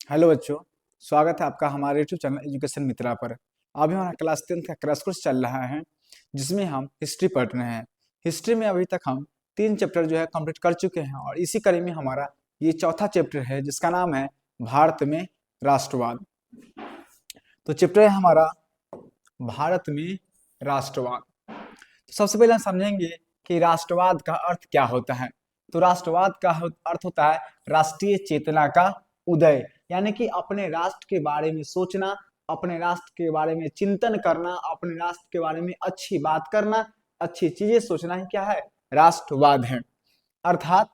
Hello बच्चों, स्वागत है आपका हमारे यूट्यूब चैनल एजुकेशन मित्रा पर। अभी हमारा क्लास 10 का क्रैश कोर्स चल रहा है, जिसमें हम हिस्ट्री पढ़ रहे हैं। हिस्ट्री में अभी तक हम 3 चैप्टर जो है कंप्लीट कर चुके हैं और इसी कड़ी में हमारा ये चौथा चैप्टर है, जिसका नाम है भारत में राष्ट्रवाद। तो चैप्टर है हमारा भारत में राष्ट्रवाद। तो सबसे पहले हम समझेंगे कि राष्ट्रवाद का अर्थ क्या होता है। तो राष्ट्रवाद का अर्थ होता है राष्ट्रीय चेतना का उदय, यानी कि अपने राष्ट्र के बारे में सोचना, अपने राष्ट्र के बारे में चिंतन करना, अपने राष्ट्र के बारे में अच्छी बात करना, अच्छी चीजें सोचना ही क्या है, राष्ट्रवाद है। अर्थात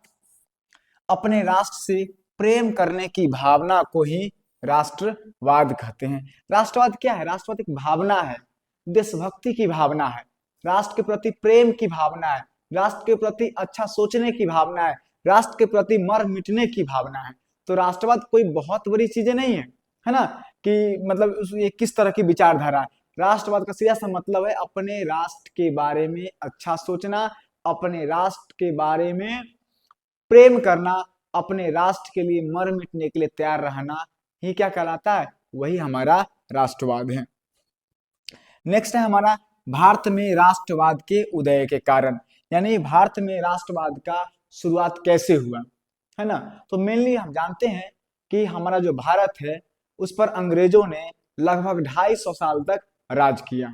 अपने राष्ट्र से प्रेम करने की भावना को ही राष्ट्रवाद कहते हैं। राष्ट्रवाद क्या है? राष्ट्रवाद एक भावना है, देशभक्ति की भावना है, राष्ट्र के प्रति प्रेम की भावना है, राष्ट्र के प्रति अच्छा सोचने की भावना है, राष्ट्र के प्रति मर मिटने की भावना है। तो राष्ट्रवाद कोई बहुत बड़ी चीजें नहीं है ना, कि मतलब ये किस तरह की विचारधारा है। राष्ट्रवाद का सीधा सा मतलब है अपने राष्ट्र के बारे में अच्छा सोचना, अपने राष्ट्र के बारे में प्रेम करना, अपने राष्ट्र के लिए मर मिटने के लिए तैयार रहना ही क्या कहलाता है, वही हमारा राष्ट्रवाद है। नेक्स्ट है हमारा भारत में राष्ट्रवाद के उदय के कारण, यानी भारत में राष्ट्रवाद का शुरुआत कैसे हुआ, है ना। तो मेनली हम जानते हैं कि हमारा जो भारत है उस पर अंग्रेजों ने लगभग 250 साल तक राज किया,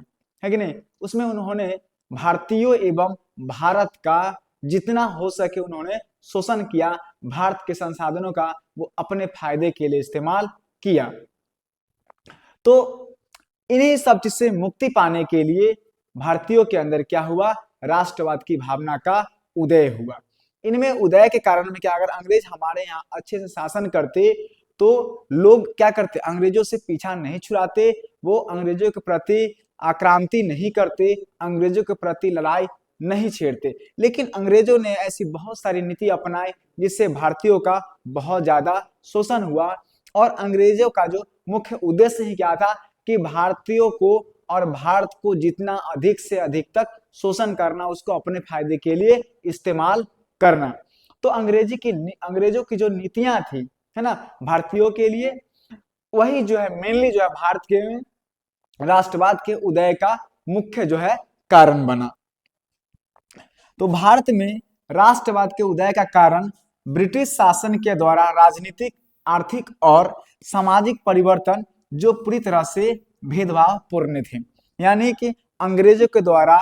है कि नहीं। उसमें उन्होंने भारतीयों एवं भारत का जितना हो सके उन्होंने शोषण किया, भारत के संसाधनों का वो अपने फायदे के लिए इस्तेमाल किया। तो इन्हीं सब चीज से मुक्ति पाने के लिए भारतीयों के अंदर क्या हुआ, राष्ट्रवाद की भावना का उदय हुआ। इनमें उदय के कारण में क्या, अगर अंग्रेज हमारे यहाँ अच्छे से शासन करते तो लोग क्या करते, अंग्रेजों से पीछा नहीं छुड़ाते, वो अंग्रेजों के प्रति आक्रांति नहीं करते, अंग्रेजों के प्रति लड़ाई नहीं छेड़ते। लेकिन अंग्रेजों ने ऐसी बहुत सारी नीति अपनाई जिससे भारतीयों का बहुत ज्यादा शोषण हुआ। और अंग्रेजों का जो मुख्य उद्देश्य ही क्या था कि भारतीयों को और भारत को जितना अधिक से अधिक तक शोषण करना, उसको अपने फायदे के लिए इस्तेमाल करना। तो अंग्रेजों की जो नीतियां थी, है ना, भारतीयों के लिए, वही जो है मेनली जो है भारत के राष्ट्रवाद के उदय का मुख्य जो है कारण बना। तो भारत में राष्ट्रवाद के उदय का कारण ब्रिटिश शासन के द्वारा राजनीतिक, आर्थिक और सामाजिक परिवर्तन जो पूरी तरह से भेदभाव पूर्ण थे। यानी कि अंग्रेजों के द्वारा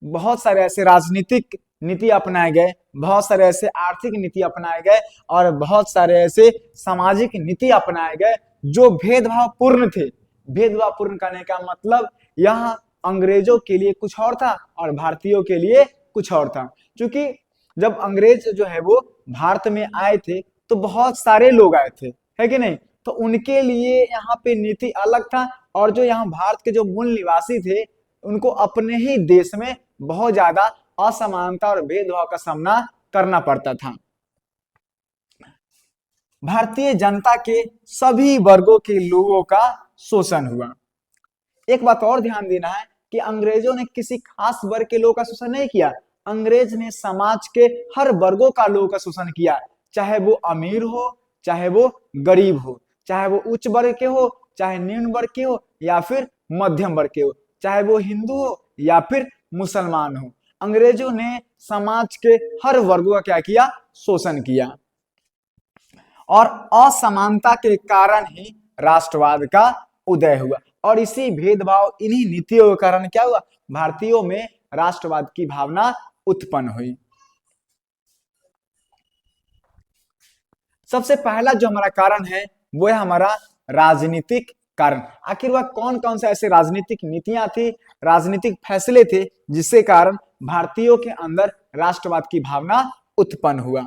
बहुत सारे ऐसे राजनीतिक नीति अपनाए गए, बहुत सारे ऐसे आर्थिक नीति अपनाए गए और बहुत सारे ऐसे सामाजिक नीति अपनाए गए जो भेदभाव पूर्ण थे। भेदभाव पूर्ण करने का मतलब यहाँ अंग्रेजों के लिए कुछ और था और भारतीयों के लिए कुछ और था। क्योंकि जब अंग्रेज जो है वो भारत में आए थे तो बहुत सारे लोग आए थे, है कि नहीं। तो उनके लिए यहाँ पे नीति अलग था और जो यहाँ भारत के जो मूल निवासी थे उनको अपने ही देश में बहुत ज्यादा असमानता और भेदभाव का सामना करना पड़ता था। भारतीय जनता के सभी वर्गों के लोगों का शोषण हुआ। एक बात और ध्यान देना है कि अंग्रेजों ने किसी खास वर्ग के लोगों का शोषण नहीं किया, अंग्रेज ने समाज के हर वर्गों का लोगों का शोषण किया, चाहे वो अमीर हो, चाहे वो गरीब हो, चाहे वो उच्च वर्ग के हो, चाहे निम्न वर्ग के हो या फिर मध्यम वर्ग के हो, चाहे वो हिंदू हो या फिर मुसलमान हो। अंग्रेजों ने समाज के हर वर्गों का क्या किया, शोषण किया। और असमानता के कारण ही राष्ट्रवाद का उदय हुआ और इसी भेदभाव, इन्हीं नीतियों के कारण क्या हुआ, भारतीयों में राष्ट्रवाद की भावना उत्पन्न हुई। सबसे पहला जो हमारा कारण है वो है हमारा राजनीतिक कारण। आखिर वह कौन कौन से ऐसे राजनीतिक नीतियां थी, राजनीतिक फैसले थे जिसके कारण भारतीयों के अंदर राष्ट्रवाद की भावना उत्पन्न हुआ।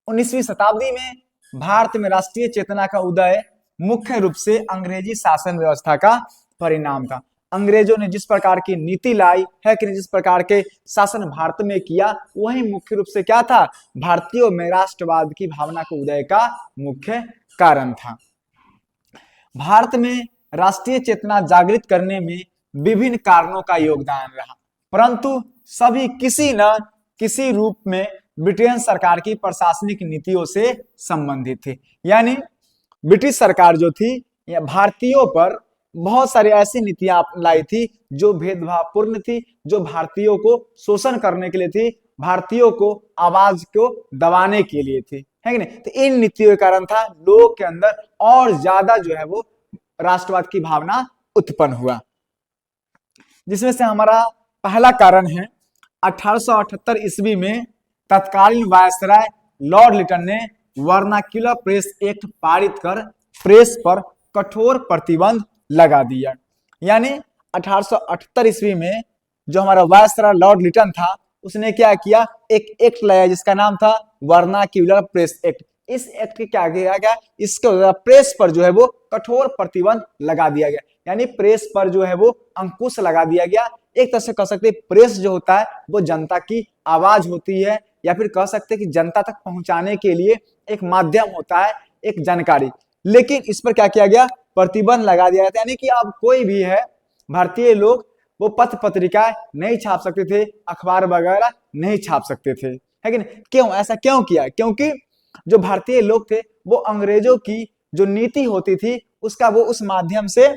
19वीं शताब्दी में भारत में राष्ट्रीय चेतना का उदय मुख्य रूप से अंग्रेजी शासन व्यवस्था का परिणाम था। अंग्रेजों ने जिस प्रकार की नीति लाई है कि जिस प्रकार के शासन भारत में किया, वही मुख्य रूप से क्या था, भारतीयों में राष्ट्रवाद की भावना के उदय का मुख्य कारण था। भारत में राष्ट्रीय चेतना जागृत करने में विभिन्न कारणों का योगदान रहा, परंतु सभी किसी न किसी रूप में ब्रिटेन सरकार की प्रशासनिक नीतियों से संबंधित थे। यानी ब्रिटिश सरकार जो थी यह भारतीयों पर बहुत सारी ऐसी नीतियां लाई थी जो भेदभावपूर्ण थी, जो भारतीयों को शोषण करने के लिए थी, भारतीयों को आवाज को दबाने के लिए थी, है कि नहीं। तो इन नीतियों के कारण था लोगों के अंदर और ज्यादा जो है वो राष्ट्रवाद की भावना उत्पन्न हुआ, जिसमें से हमारा पहला कारण है 1878 ईस्वी में तत्कालीन वायसराय लॉर्ड लिटन ने वर्नाक्युलर प्रेस एक्ट पारित कर प्रेस पर कठोर प्रतिबंध लगा दिया। यानी 1878 ईस्वी में जो हमारा वायसराय लॉर्ड लिटन था उसने क्या किया, एक एक्ट लाया जिसका नाम था वर्नाक्युलर प्रेस एक्ट। इस एक्ट के क्या किया गया, इसके प्रेस पर जो है वो कठोर प्रतिबंध लगा दिया गया, यानी प्रेस पर जो है वो अंकुश लगा दिया गया। एक तरह से कह सकते हैं प्रेस जो होता है वो जनता की आवाज होती है, या फिर कह सकते हैं कि जनता तक पहुंचाने के लिए एक माध्यम होता है, एक जानकारी। लेकिन इस पर क्या किया गया, प्रतिबंध लगा दिया गया, यानी कि अब कोई भी है भारतीय लोग वो पत्र पत्रिकाएं नहीं छाप सकते थे, अखबार वगैरह नहीं छाप सकते थे, है कि नहीं। क्यों ऐसा क्यों किया, क्योंकि जो भारतीय लोग थे वो अंग्रेजों की जो नीति होती थी उसका वो उस माध्यम से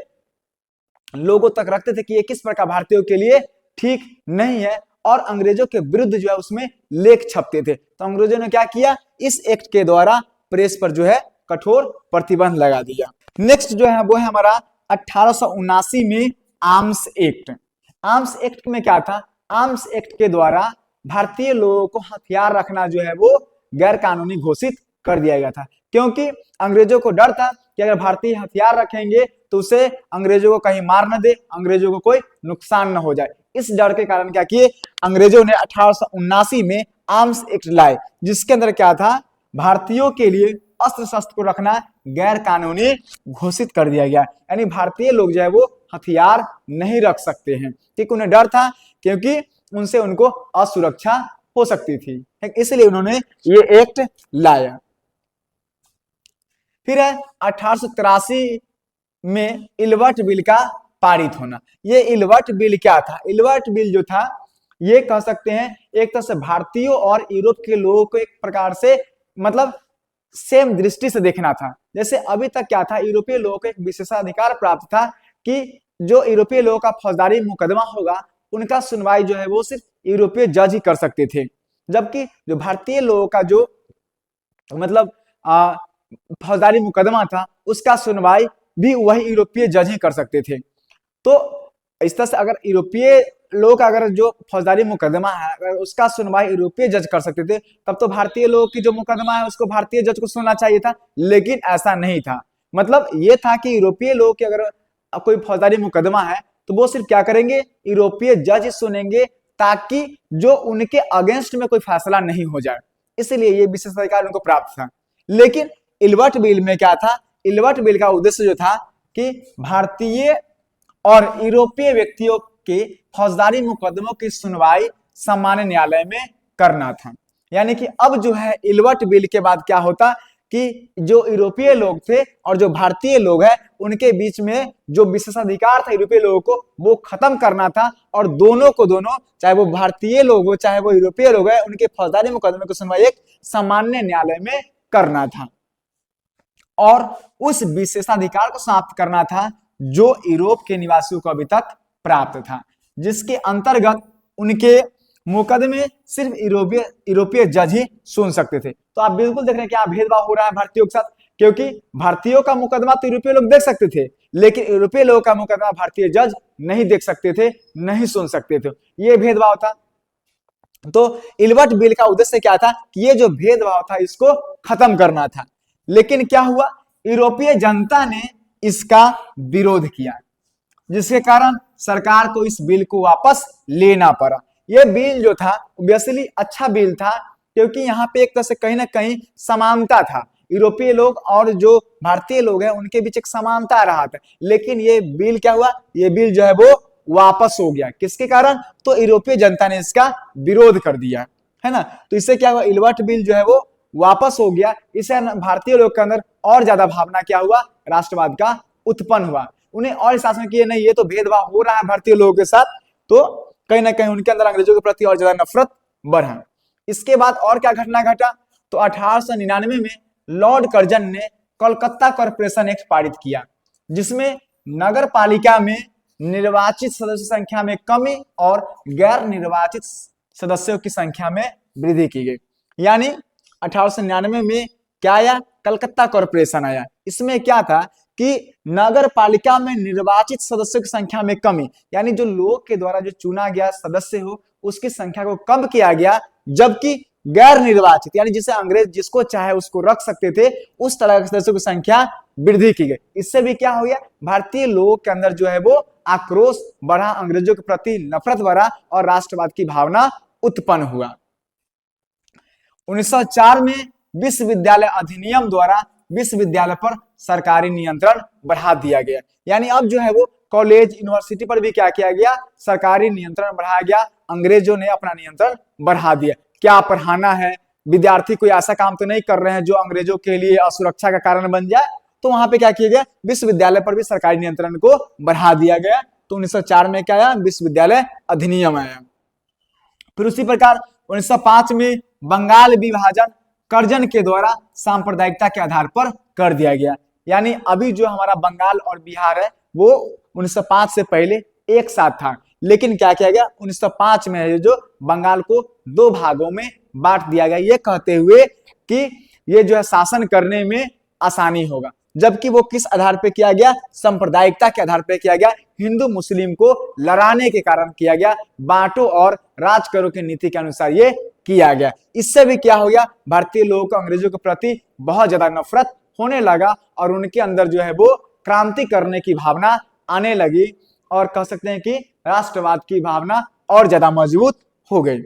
लोगों तक रखते थे कि ये किस प्रकार भारतीयों के लिए ठीक नहीं है, और अंग्रेजों के विरुद्ध जो है उसमें लेख छपते थे। तो अंग्रेजों ने क्या किया, इस एक्ट के द्वारा प्रेस पर जो है कठोर प्रतिबंध लगा दिया। नेक्स्ट जो है वो है हमारा 1879 में आर्म्स एक्ट। आर्म्स एक्ट में क्या था, आर्म्स एक्ट के द्वारा भारतीय लोगों को हथियार रखना जो है वो गैर कानूनी घोषित कर दिया गया था, क्योंकि अंग्रेजों को डर था कि अगर भारतीय हथियार रखेंगे तो उसे अंग्रेजों को कहीं मार न दे, अंग्रेजों को कोई नुकसान न हो जाए। इस डर के कारण क्या किए अंग्रेजों ने 1879 में आर्म्स एक्ट लाए, जिसके अंदर क्या था, भारतीयों के लिए अस्त्र शस्त्र को रखना गैर कानूनी घोषित कर दिया गया। यानी भारतीय लोग जो है वो हथियार नहीं रख सकते हैं, ठीक, उन्हें डर था क्योंकि उनसे उनको असुरक्षा हो सकती थी, इसलिए उन्होंने ये एक्ट लाया। फिर है 1883 में इल्बर्ट बिल का पारित होना। ये इल्बर्ट बिल क्या था, इल्बर्ट बिल जो था ये कह सकते हैं एक तरह से भारतीयों और यूरोप के लोगों को एक प्रकार से मतलब सेम दृष्टि से देखना था। जैसे अभी तक क्या था, यूरोपीय लोगों को एक विशेषाधिकार प्राप्त था कि जो यूरोपीय लोगों का फौजदारी मुकदमा होगा उनका सुनवाई जो है वो सिर्फ यूरोपीय जज ही कर सकते थे, जबकि जो भारतीय लोगों का जो मतलब फौजदारी मुकदमा था उसका सुनवाई भी वही यूरोपीय जज ही कर सकते थे। तो इस तरह से अगर यूरोपीय लोग का अगर जो फौजदारी मुकदमा है अगर उसका सुनवाई यूरोपीय जज कर सकते थे, तब तो भारतीय लोगों की जो मुकदमा है उसको भारतीय जज को सुनना चाहिए था, लेकिन ऐसा नहीं था। मतलब ये था कि यूरोपीय लोग की अगर कोई फौजदारी मुकदमा है तो वो सिर्फ क्या करेंगे, यूरोपीय जज सुनेंगे, ताकि जो उनके अगेंस्ट में कोई फैसला नहीं हो जाए, इसलिए ये विशेषाधिकार उनको प्राप्त था। लेकिन इल्बर्ट बिल में क्या था, इल्बर्ट बिल का उद्देश्य जो था कि भारतीय और यूरोपीय व्यक्तियों के फौजदारी मुकदमों की सुनवाई सामान्य न्यायालय में करना था। यानी कि अब जो है इल्बर्ट बिल के बाद क्या होता कि जो यूरोपीय लोग थे और जो भारतीय लोग हैं उनके बीच में जो विशेषाधिकार था यूरोपीय लोगों को वो खत्म करना था, और दोनों को दोनों चाहे वो भारतीय लोग हो चाहे वो यूरोपीय लोग हैं उनके फौजदारी मुकदमे की सुनवाई एक सामान्य न्यायालय में करना था, और उस विशेषाधिकार को समाप्त करना था जो यूरोप के निवासियों को अभी तक प्राप्त था, जिसके अंतर्गत उनके मुकदमे सिर्फ यूरोपीय जज ही सुन सकते थे। तो आप बिल्कुल देख रहे हैं कि भेदभाव हो रहा है भारतीयों के साथ, क्योंकि भारतीयों का मुकदमा तो यूरोपीय लोग देख सकते थे, लेकिन यूरोपीय लोगों का मुकदमा भारतीय जज नहीं देख सकते थे, नहीं सुन सकते थे, ये भेदभाव था। तो इल्बर्ट बिल का उद्देश्य क्या था कि ये जो भेदभाव था इसको खत्म करना था। लेकिन क्या हुआ, यूरोपीय जनता ने इसका विरोध किया, जिसके कारण सरकार को इस बिल को वापस लेना पड़ा। यह बिल जो था ऑब्वियसली अच्छा बिल था, क्योंकि यहाँ पे एक तरह से कहीं ना कहीं समानता था, यूरोपीय लोग और जो भारतीय लोग हैं उनके बीच एक समानता रहा था। लेकिन ये बिल क्या हुआ, ये बिल जो है वो वापस हो गया, किसके कारण, तो यूरोपीय जनता ने इसका विरोध कर दिया, है ना। तो इससे क्या हुआ, इल्बर्ट बिल जो है वो वापस हो गया। इससे भारतीय लोग के अंदर और ज्यादा भावना क्या हुआ, राष्ट्रवाद का उत्पन्न हुआ। उन्हें और एहसास में कि नहीं ये तो भेदभाव हो रहा है भारतीय लोगों के साथ, तो कहीं ना कहीं उनके अंदर अंग्रेजों के प्रति और ज्यादा नफरत बढ़ा। इसके बाद और क्या घटना घटा, तो 1899 में लॉर्ड कर्जन ने कोलकाता कॉरपोरेशन एक्ट पारित किया, जिसमें नगर पालिका में निर्वाचित सदस्य संख्या में कमी और गैर निर्वाचित सदस्यों की संख्या में वृद्धि की गई। यानी 1899 में क्या आया, कलकत्ता कॉरपोरेशन आया। इसमें क्या था कि नगर पालिका में निर्वाचित सदस्यों की संख्या में कमी, यानी जो लोग के द्वारा जो चुना गया सदस्य हो उसकी संख्या को कम किया गया, जबकि गैर निर्वाचित यानी जिसे अंग्रेज जिसको चाहे उसको रख सकते थे उस तरह के सदस्यों की संख्या वृद्धि की गई। इससे भी क्या हो गया, भारतीय लोगों के अंदर जो है वो आक्रोश बढ़ा, अंग्रेजों के प्रति नफरत बढ़ा और राष्ट्रवाद की भावना उत्पन्न हुआ। 1904 में विश्वविद्यालय अधिनियम द्वारा विश्वविद्यालय पर सरकारी नियंत्रण बढ़ा दिया गया। यानी अब जो है वो कॉलेज यूनिवर्सिटी पर भी क्या किया गया, सरकारी नियंत्रण बढ़ाया गया। अंग्रेजों ने अपना नियंत्रण बढ़ा दिया। क्या पढ़ाना है, विद्यार्थी कोई ऐसा काम तो नहीं कर रहे हैं जो अंग्रेजों के लिए असुरक्षा का कारण बन जाए, तो वहां पे क्या किया गया, विश्वविद्यालय पर भी सरकारी नियंत्रण को बढ़ा दिया गया। तो 1904 में क्या आया, विश्वविद्यालय अधिनियम आया। फिर उसी प्रकार 1905 में बंगाल विभाजन कर्जन के द्वारा सांप्रदायिकता के आधार पर कर दिया गया। यानी अभी जो हमारा बंगाल और बिहार है वो 1905 से पहले एक साथ था, लेकिन क्या किया गया 1905 में जो बंगाल को दो भागों में बांट दिया गया, ये कहते हुए कि ये जो है शासन करने में आसानी होगा। जबकि वो किस आधार पे किया गया, सांप्रदायिकता के आधार पे किया गया, हिंदू मुस्लिम को लड़ाने के कारण किया गया, बांटो और राज करो की नीति के अनुसार ये किया गया। इससे भी क्या हो गया, भारतीय लोगों को अंग्रेजों के प्रति बहुत ज्यादा नफरत होने लगा और उनके अंदर जो है वो क्रांति करने की भावना आने लगी और कह सकते हैं कि राष्ट्रवाद की भावना और ज्यादा मजबूत हो गई।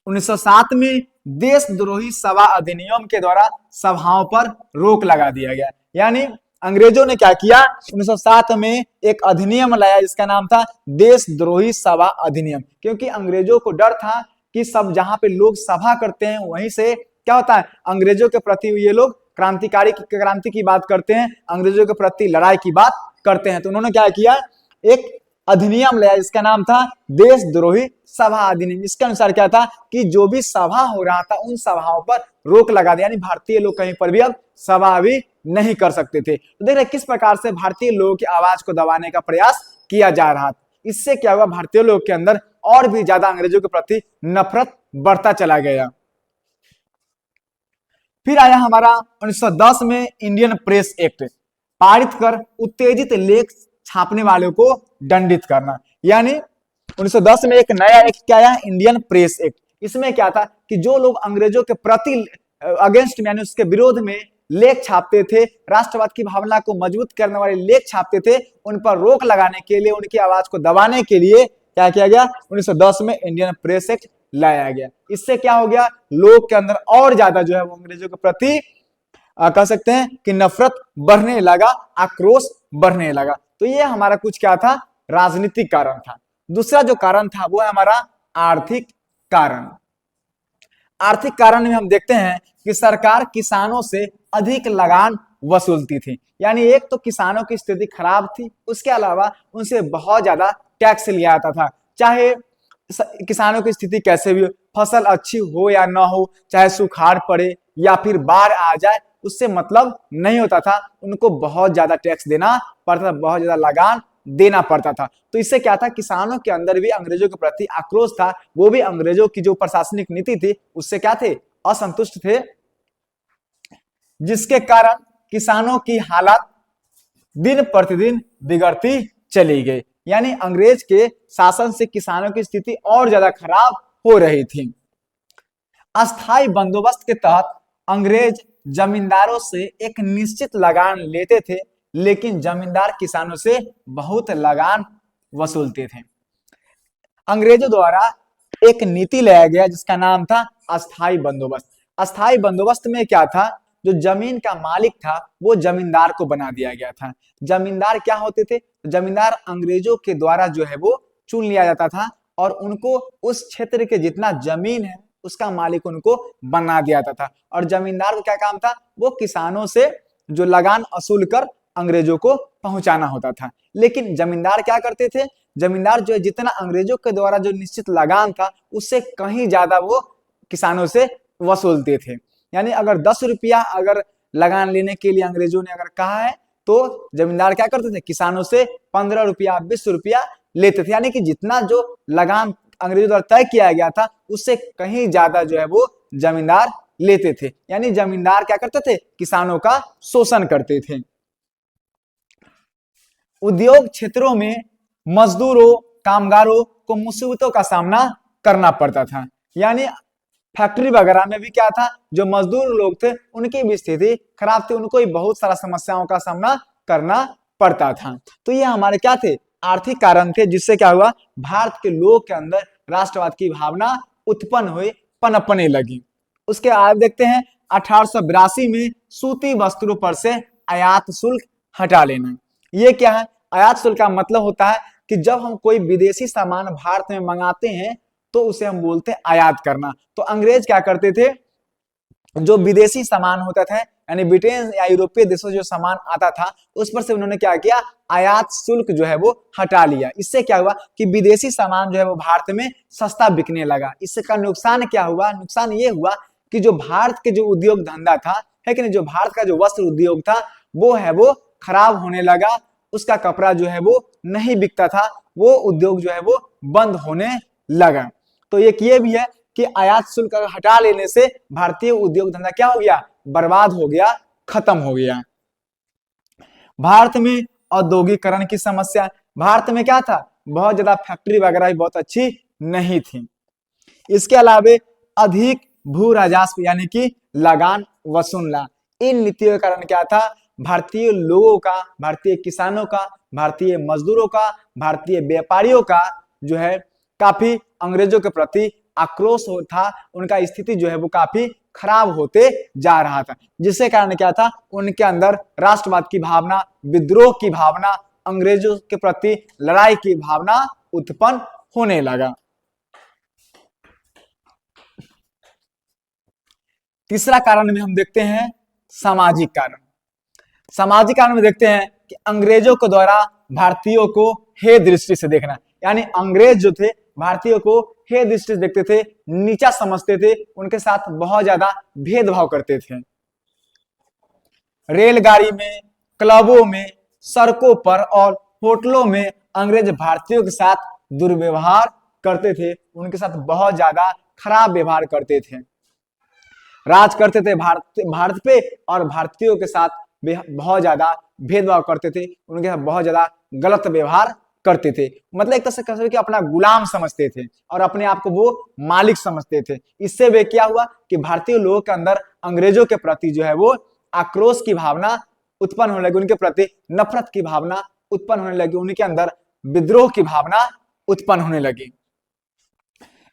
1907 में देशद्रोही सभा अधिनियम के द्वारा सभाओं पर रोक लगा दिया गया। यानी अंग्रेजों ने क्या किया, 1907 में एक अधिनियम लाया जिसका नाम था देशद्रोही सभा अधिनियम, क्योंकि अंग्रेजों को डर था कि सब जहां पे लोग सभा करते हैं वहीं से क्या होता है, अंग्रेजों के प्रति ये लोग क्रांति की बात करते हैं, अंग्रेजों के प्रति लड़ाई की बात करते हैं। तो उन्होंने क्या किया, एक अधिनियम लाया जिसका नाम था देशद्रोही सभा अधिनियम। इसके अनुसार क्या था कि जो भी सभा हो रहा था उन सभाओं पर रोक लगा दिया, यानी भारतीय लोग कहीं पर भी अब सभा भी नहीं कर सकते थे। तो देख रहे किस प्रकार से भारतीय लोगों की आवाज को दबाने का प्रयास किया जा रहा था। इससे क्या हुआ, भारतीय लोग के अंदर और भी ज्यादा अंग्रेजों के प्रति नफरत बढ़ता चला गया। फिर आया हमारा 1910 में इंडियन प्रेस एक्ट पारित कर उत्तेजित लेख छापने वालों को दंडित करना। यानी 1910 में एक नया एक्ट क्या आया, इंडियन प्रेस एक्ट। इसमें क्या था कि जो लोग अंग्रेजों के प्रति अगेंस्ट में यानी उसके विरोध में लेख छापते थे, राष्ट्रवाद की भावना को मजबूत करने वाले लेख छापते थे, उन पर रोक लगाने के लिए, उनकी आवाज को दबाने के लिए क्या किया गया, 1910 में इंडियन प्रेस एक्ट लाया गया। इससे क्या हो गया, लोग के अंदर और ज्यादा जो है वो अंग्रेजों के प्रति कह सकते हैं कि नफरत बढ़ने लगा, आक्रोश बढ़ने लगा। तो ये हमारा कुछ क्या था, राजनीतिक कारण था। दूसरा जो कारण था वो है हमारा आर्थिक कारण। आर्थिक कारण में हम देखते हैं कि सरकार किसानों से अधिक लगान वसूलती थी। यानी एक तो किसानों की स्थिति खराब थी, उसके अलावा उनसे बहुत ज्यादा टैक्स लिया जाता था। चाहे किसानों की स्थिति कैसे भी हो, फसल अच्छी हो या ना हो, चाहे सुखाड़ पड़े या फिर बाढ़ आ जाए, उससे मतलब नहीं होता था, उनको बहुत ज्यादा टैक्स देना पड़ता था, बहुत ज्यादा लगान देना पड़ता था। तो इससे क्या था, किसानों के अंदर भी अंग्रेजों के प्रति आक्रोश था, वो भी अंग्रेजों की जो प्रशासनिक नीति थी उससे क्या थे, असंतुष्ट थे, जिसके कारण किसानों की हालत दिन प्रतिदिन बिगड़ती चली गई। यानी अंग्रेज के शासन से किसानों की स्थिति और ज्यादा खराब हो रही थी। अस्थायी बंदोबस्त के तहत अंग्रेज जमींदारों से एक निश्चित लगान लेते थे, लेकिन जमींदार किसानों से बहुत लगान वसूलते थे। अंग्रेजों द्वारा एक नीति लाया गया जिसका नाम था अस्थायी बंदोबस्त। अस्थायी बंदोबस्त में क्या था, जो जमीन का मालिक था वो जमींदार को बना दिया गया था। जमींदार क्या होते थे, जमींदार अंग्रेजों के द्वारा जो है वो चुन लिया जाता था और उनको उस क्षेत्र के जितना जमीन है उसका मालिक उनको बना दिया जाता था। और जमींदार को क्या काम था, वो किसानों से जो लगान वसूल कर अंग्रेजों को पहुंचाना होता था। लेकिन जमींदार क्या करते थे, जमींदार जो है जितना अंग्रेजों के द्वारा जो निश्चित लगान था उससे कहीं ज्यादा वो किसानों से वसूलते थे। यानी अगर 10 रुपया अगर लगान लेने के लिए अंग्रेजों ने अगर कहा है तो जमींदार क्या करते थे, किसानों से 15 रुपया 20 रुपया लेते थे, यानी कि जितना जो लगान अंग्रेजों द्वारा तय किया गया था उससे कहीं ज्यादा जो है वो जमींदार लेते थे। यानी जमींदार क्या करते थे, किसानों का शोषण करते थे। उद्योग क्षेत्रों में मजदूरों कामगारों को मुसीबतों का सामना करना पड़ता था। यानी फैक्ट्री वगैरह में भी क्या था, जो मजदूर लोग थे उनकी भी स्थिति खराब थी, उनको भी बहुत सारा समस्याओं का सामना करना पड़ता था। तो ये हमारे क्या थे, आर्थिक कारण थे, जिससे क्या हुआ, भारत के लोगों के अंदर राष्ट्रवाद की भावना उत्पन्न हुई, पनपने लगी। उसके बाद देखते हैं 1882 में सूती वस्त्रों पर से आयात शुल्क हटा लेना। ये क्या है, आयात शुल्क का मतलब होता है कि जब हम कोई विदेशी सामान भारत में मंगाते हैं तो उसे हम बोलते हैं आयात करना। तो अंग्रेज क्या करते थे, जो विदेशी सामान होता था यानी ब्रिटेन या यूरोपीय देशों से जो सामान आता था उस पर से उन्होंने क्या किया, आयात शुल्क जो है वो हटा लिया। इससे क्या हुआ कि विदेशी सामान जो है वो भारत में सस्ता बिकने लगा। इससे का नुकसान क्या हुआ, नुकसान ये हुआ कि जो भारत के जो उद्योग धंधा था है कि नहीं, जो भारत का जो वस्त्र उद्योग था वो है वो खराब होने लगा, उसका कपड़ा जो है वो नहीं बिकता था, वो उद्योग जो है वो बंद होने लगा। तो एक ये भी है कि आयात शुल्क हटा लेने से भारतीय उद्योग धंधा क्या हो गया, बर्बाद हो गया, खत्म हो गया। भारत में औद्योगिकरण की समस्या, भारत में क्या था, बहुत ज्यादा फैक्ट्री वगैरह भी बहुत अच्छी नहीं थी। इसके अलावे अधिक भू राजस्व यानी कि लगान वसूलना, इन नीतियों के कारण क्या था, भारतीय लोगों का, भारतीय किसानों का, भारतीय मजदूरों का, भारतीय व्यापारियों का जो है काफी अंग्रेजों के प्रति आक्रोश था, उनका स्थिति जो है वो काफी खराब होते जा रहा था, जिसके कारण क्या था, उनके अंदर राष्ट्रवाद की भावना, विद्रोह की भावना, अंग्रेजों के प्रति लड़ाई की भावना उत्पन्न होने लगा। तीसरा कारण में हम देखते हैं सामाजिक कारण। सामाजिक कारण में देखते हैं कि अंग्रेजों के द्वारा भारतीयों को हे दृष्टि से देखना, यानी अंग्रेज जो थे भारतीयों को हे दृष्टि से देखते थे, नीचा समझते थे, उनके साथ बहुत ज्यादा भेदभाव करते थे। रेलगाड़ी में, क्लबों में, सड़कों पर और होटलों में अंग्रेज भारतीयों के साथ दुर्व्यवहार करते थे, उनके साथ बहुत ज्यादा खराब व्यवहार करते थे, राज करते थे भारत पे और भारतीयों के साथ बहुत ज्यादा भेदभाव करते थे, उनके साथ बहुत ज्यादा गलत व्यवहार करते थे। मतलब एक तरह से कह सकते कि अपना गुलाम समझते थे और अपने आप को वो मालिक समझते थे। इससे वे क्या हुआ कि भारतीय लोगों के अंदर अंग्रेजों के प्रति जो है वो आक्रोश की भावना उत्पन्न होने लगी, उनके प्रति नफरत की भावना उत्पन्न होने लगी, उनके अंदर विद्रोह की भावना उत्पन्न होने लगी।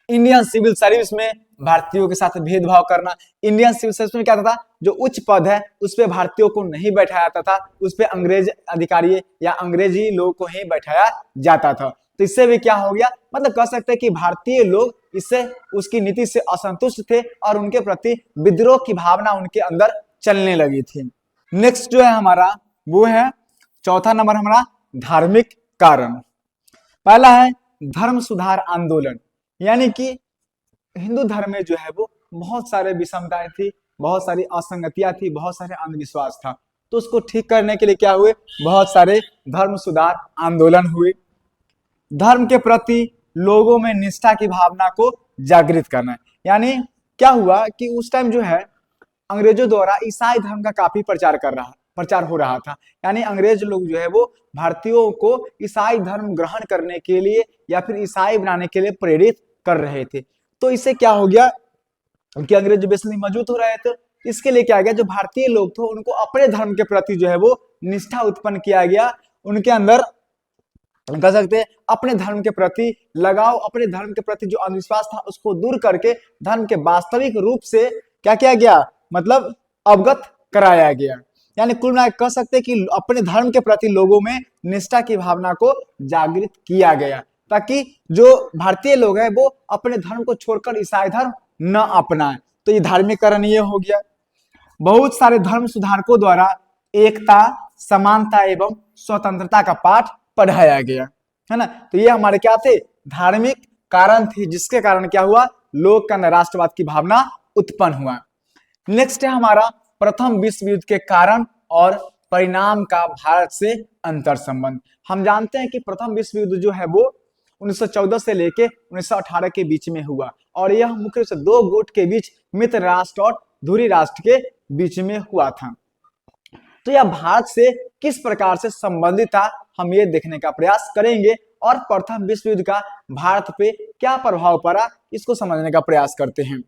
इंडियन सिविल सर्विस में भारतीयों के साथ भेदभाव करना, इंडियन सिविल सर्विस में क्या था, जो उच्च पद है उस पे भारतीयों को नहीं बैठाया जाता था, उस पे अंग्रेज अधिकारी या अंग्रेजी लोगों को ही बैठाया जाता था। तो इससे भी क्या हो गया, मतलब कह सकते हैं कि भारतीय लोग इससे उसकी नीति से असंतुष्ट थे और उनके प्रति विद्रोह की भावना उनके अंदर चलने लगी थी। नेक्स्ट जो है हमारा वो है चौथा नंबर हमारा धार्मिक कारण। पहला है धर्म सुधार आंदोलन, यानी कि हिंदू धर्म में जो है वो बहुत सारे विषमताएं थी, बहुत सारी असंगतियां थी, बहुत सारे अंधविश्वास था, तो उसको ठीक करने के लिए क्या हुए, बहुत सारे धर्म सुधार आंदोलन हुए। धर्म के प्रति लोगों में निष्ठा की भावना को जागृत करना, यानी क्या हुआ कि उस टाइम जो है अंग्रेजों द्वारा ईसाई धर्म का काफी प्रचार हो रहा था, यानी अंग्रेज लोग जो है वो भारतीयों को ईसाई धर्म ग्रहण करने के लिए या फिर ईसाई बनाने के लिए प्रेरित कर रहे थे। तो इससे क्या हो गया कि अंग्रेज बेसिकली मौजूद हो रहे थे, इसके लिए क्या गया, जो भारतीय लोग थे उनको अपने धर्म के प्रति जो है वो निष्ठा उत्पन्न किया गया, उनके अंदर कह सकते हैं अपने धर्म के प्रति लगाव, अपने धर्म के प्रति जो अंधविश्वास था उसको दूर करके धर्म के वास्तविक रूप से क्या किया गया, मतलब अवगत कराया गया। यानी कुल मिलाकर कह सकते हैं कि अपने धर्म के प्रति लोगों में निष्ठा की भावना को जागृत किया गया, ताकि जो भारतीय लोग हैं वो अपने धर्म को छोड़कर ईसाई धर्म न अपनाएं। तो ये धार्मिकरण ये हो गया। बहुत सारे धर्म सुधारकों द्वारा एकता, समानता एवं स्वतंत्रता का पाठ पढ़ाया गया, है ना। तो ये हमारे क्या थे, धार्मिक कारण थे, जिसके कारण क्या हुआ, लोग का राष्ट्रवाद की भावना उत्पन्न हुआ। नेक्स्ट है हमारा प्रथम विश्व युद्ध के कारण और परिणाम का भारत से अंतर संबंध। हम जानते हैं कि प्रथम विश्व युद्ध जो है वो 1914 से लेके 1918 के बीच में हुआ और यह मुख्य रूप से दो गुट के बीच, मित्र राष्ट्र और धुरी राष्ट्र के बीच में हुआ था। तो यह भारत से किस प्रकार से संबंधित था, हम ये देखने का प्रयास करेंगे और प्रथम विश्व युद्ध का भारत पे क्या प्रभाव पड़ा, इसको समझने का प्रयास करते हैं।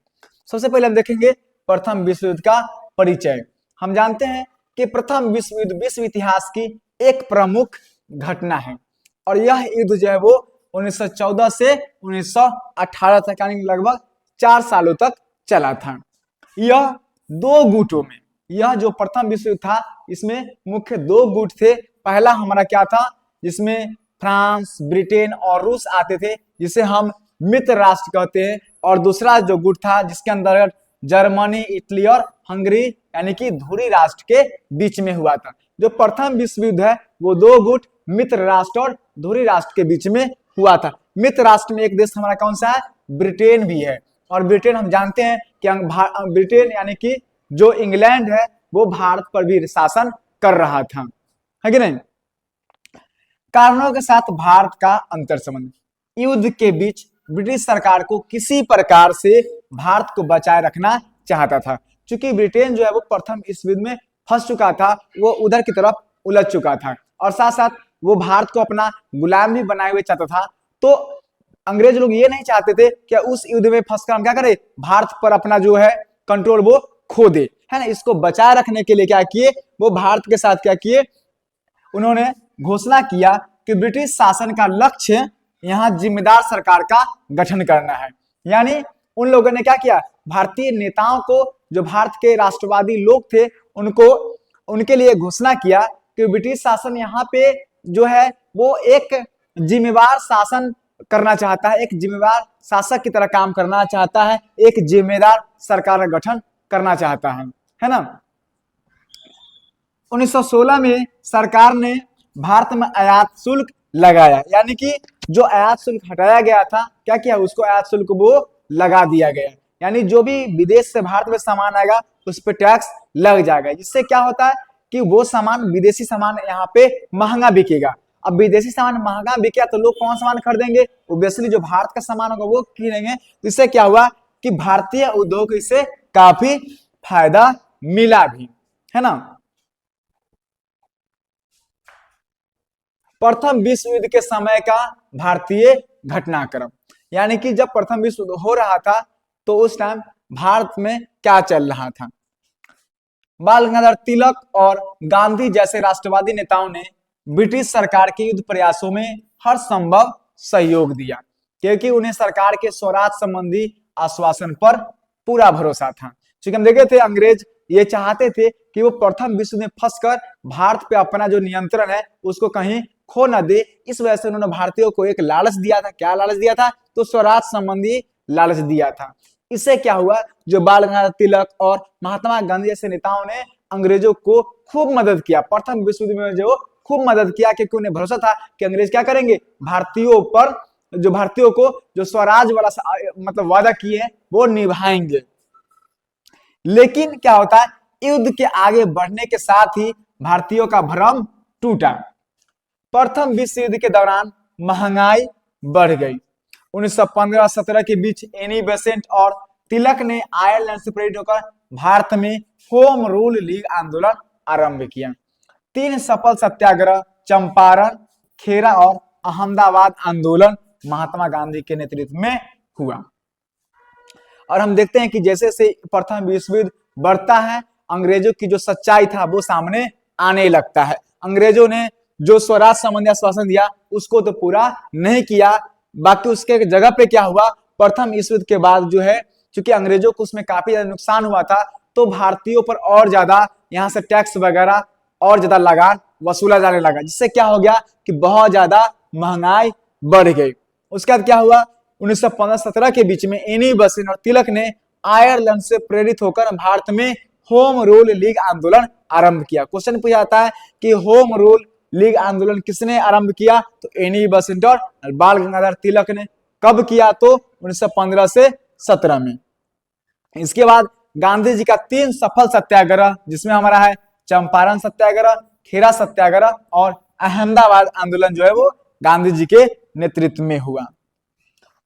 सबसे पहले हम देखेंगे प्रथम विश्व युद्ध का परिचय। हम जानते हैं कि प्रथम विश्व युद्ध विश्व इतिहास की एक प्रमुख घटना है और यह युद्ध जो है वो 1914 से 1918 तक यानी लगभग 4 सालों तक चला था। यह दो गुटों में, यह जो प्रथम विश्व युद्ध था इसमें मुख्य दो गुट थे। पहला हमारा क्या था, जिसमें फ्रांस, ब्रिटेन और रूस आते थे, जिसे हम मित्र राष्ट्र कहते हैं, और दूसरा जो गुट था जिसके अंदर जर्मनी, इटली और हंगरी यानी कि धुरी राष्ट्र के बीच में हुआ था। जो प्रथम विश्व युद्ध है वो दो गुट मित्र राष्ट्र और धुरी राष्ट्र के बीच में हुआ था। मित्र राष्ट्र में एक देश हमारा कौन सा है, ब्रिटेन भी है, और ब्रिटेन हम जानते हैं कि ब्रिटेन यानी कि जो इंग्लैंड है वो भारत पर भी शासन कर रहा था, है कि नहीं। कारणों के साथ भारत का अंतर संबंध। युद्ध के बीच ब्रिटिश सरकार को किसी प्रकार से भारत को बचाए रखना चाहता था, क्योंकि ब्रिटेन जो है वो प्रथम विश्व युद्ध में फंस चुका था, वो उधर की तरफ उलझ चुका था और साथ साथ वो भारत को अपना गुलाम भी बनाए हुए चाहता था। तो अंग्रेज लोग ये नहीं चाहते थे कि उस युद्ध में फंसकर हम क्या करें, भारत पर अपना जो है कंट्रोल वो खो दे, है ना। इसको बचाए रखने के लिए क्या किए, वो भारत के साथ क्या किए, उन्होंने घोषणा किया कि ब्रिटिश शासन का लक्ष्य यहाँ जिम्मेदार सरकार का गठन करना है। यानी उन लोगों ने क्या किया, भारतीय नेताओं को, जो भारत के राष्ट्रवादी लोग थे, उनको उनके लिए घोषणा किया कि ब्रिटिश शासन यहाँ पे जो है वो एक जिम्मेदार शासन करना चाहता है, एक जिम्मेदार शासक की तरह काम करना चाहता है, एक जिम्मेदार सरकार का गठन करना चाहता है ना। 1916 में सरकार ने भारत में आयात शुल्क लगाया, यानी कि जो आयात शुल्क हटाया गया था, क्या किया, उसको आयात शुल्क वो लगा दिया गया। यानी जो भी विदेश से भारत में सामान आएगा उस पर टैक्स लग जाएगा, जिससे क्या होता है कि वो सामान, विदेशी सामान यहाँ पे महंगा बिकेगा। अब विदेशी सामान महंगा बिका तो लोग कौन सामान खरीदेंगे, ऑब्वियसली जो भारत का सामान होगा वो खरीदेंगे। तो इससे क्या हुआ कि भारतीय उद्योग को इससे काफी फायदा मिला भी, है ना। प्रथम विश्व युद्ध के समय का भारतीय घटनाक्रम, यानी कि जब प्रथम विश्व युद्ध हो रहा था तो उस टाइम भारत में क्या चल रहा था। बाल गंगाधर तिलक और गांधी जैसे राष्ट्रवादी नेताओं ने ब्रिटिश सरकार के युद्ध प्रयासों में हर संभव सहयोग दिया, क्योंकि उन्हें सरकार के स्वराज संबंधी आश्वासन पर पूरा भरोसा था। क्योंकि हम देखे थे अंग्रेज ये चाहते थे कि वो प्रथम विश्व में फंसकर भारत पे अपना जो नियंत्रण है उसको कहीं खो न दे। इस वजह से उन्होंने भारतीयों को एक लालच दिया था। क्या लालच दिया था, तो स्वराज संबंधी लालच दिया था। इससे क्या हुआ, जो बाल गंगाधर तिलक और महात्मा गांधी जैसे नेताओं ने अंग्रेजों को खूब मदद किया। प्रथम विश्व युद्ध में जो खूब मदद किया, क्योंकि उन्हें भरोसा था कि अंग्रेज क्या करेंगे, भारतीयों पर, जो भारतीयों को जो स्वराज वाला मतलब वादा किए हैं वो निभाएंगे। लेकिन क्या होता है, युद्ध के आगे बढ़ने के साथ ही भारतीयों का भ्रम टूटा। प्रथम विश्व युद्ध के दौरान महंगाई बढ़ गई। 1915-17 के बीच एनी बेसेंट और तिलक ने आयरलैंड से प्रेरित होकर भारत में होम रूल लीग आंदोलन आरंभ किया। 3 सफल सत्याग्रह, चंपारण, खेरा और अहमदाबाद आंदोलन महात्मा गांधी के नेतृत्व में हुआ। और हम देखते हैं कि जैसे जैसे प्रथम विश्व युद्ध बढ़ता है, अंग्रेजों की जो सच्चाई था वो सामने आने लगता है। अंग्रेजों ने जो स्वराज संबंधी आश्वासन दिया उसको तो पूरा नहीं किया। बाकी उसके जगह पे क्या हुआ, प्रथम विश्व युद्ध के बाद जो है, क्योंकि अंग्रेजों को उसमें काफी ज्यादा नुकसान हुआ था, तो भारतीयों पर और ज्यादा यहाँ से टैक्स वगैरह और ज्यादा लगान वसूला जाने लगा, जिससे क्या हो गया कि बहुत ज्यादा महंगाई बढ़ गई। उसके बाद क्या हुआ, 1915-17 के बीच में एनी बेसेंट और तिलक ने आयरलैंड से प्रेरित होकर भारत में होम रूल लीग आंदोलन आरंभ किया। क्वेश्चन पूछा जाता है कि होम रूल लीग आंदोलन किसने आरंभ किया, तो एनी बेसेंट और बाल गंगाधर तिलक ने। कब किया, तो 1915 से 17 में। इसके बाद गांधी जी का 3 सफल सत्याग्रह, जिसमें हमारा है चंपारण सत्याग्रह, खेरा सत्याग्रह और अहमदाबाद आंदोलन जो है वो गांधी जी के नेतृत्व में हुआ।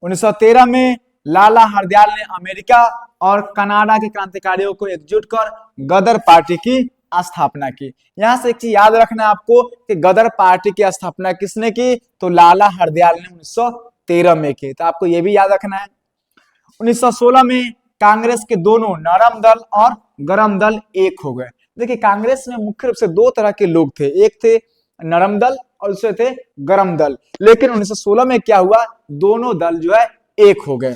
1913 में लाला हरदयाल ने अमेरिका और कनाडा के क्रांतिकारियों को एकजुट कर गदर पार्टी की स्थापना की। यहां से एक चीज याद रखना है आपको कि गदर पार्टी की स्थापना किसने की, तो लाला हरदयाल ने 1913 में की। तो आपको यह भी याद रखना है। 1916 में कांग्रेस के दोनों नरम दल और गरम दल एक हो गए। देखिए, कांग्रेस में मुख्य रूप से दो तरह के लोग थे, एक थे नरम दल और दूसरे थे गरम दल। लेकिन 1916 में क्या हुआ, दोनों दल जो है एक हो गए,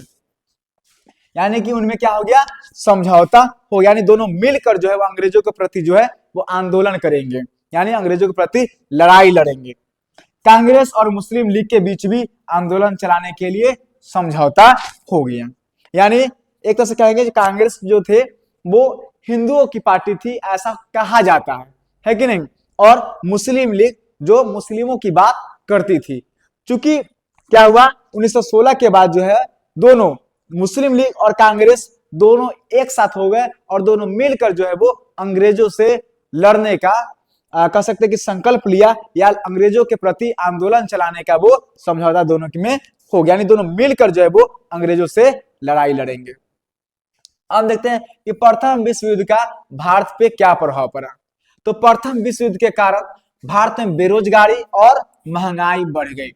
यानी कि उनमें क्या हो गया, समझौता हो, यानी दोनों मिलकर जो है वो अंग्रेजों के प्रति जो है वो आंदोलन करेंगे, यानी अंग्रेजों के प्रति लड़ाई लड़ेंगे। कांग्रेस और मुस्लिम लीग के बीच भी आंदोलन चलाने के लिए समझौता हो गया। यानी एक तरह से कहेंगे कांग्रेस जो थे वो हिंदुओं की पार्टी थी, ऐसा कहा जाता है कि नहीं, और मुस्लिम लीग जो मुस्लिमों की बात करती थी। चूंकि क्या हुआ, 1916 के बाद जो है दोनों मुस्लिम लीग और कांग्रेस दोनों एक साथ हो गए और दोनों मिलकर जो है वो अंग्रेजों से लड़ने का कह सकते कि संकल्प लिया, या अंग्रेजों के प्रति आंदोलन चलाने का वो समझौता दोनों में हो गया, यानी दोनों मिलकर जो है वो अंग्रेजों से लड़ाई लड़ेंगे। अब देखते हैं कि प्रथम विश्व युद्ध का भारत पे क्या प्रभाव पड़ा। तो प्रथम विश्व युद्ध के कारण भारत में बेरोजगारी और महंगाई बढ़ गई।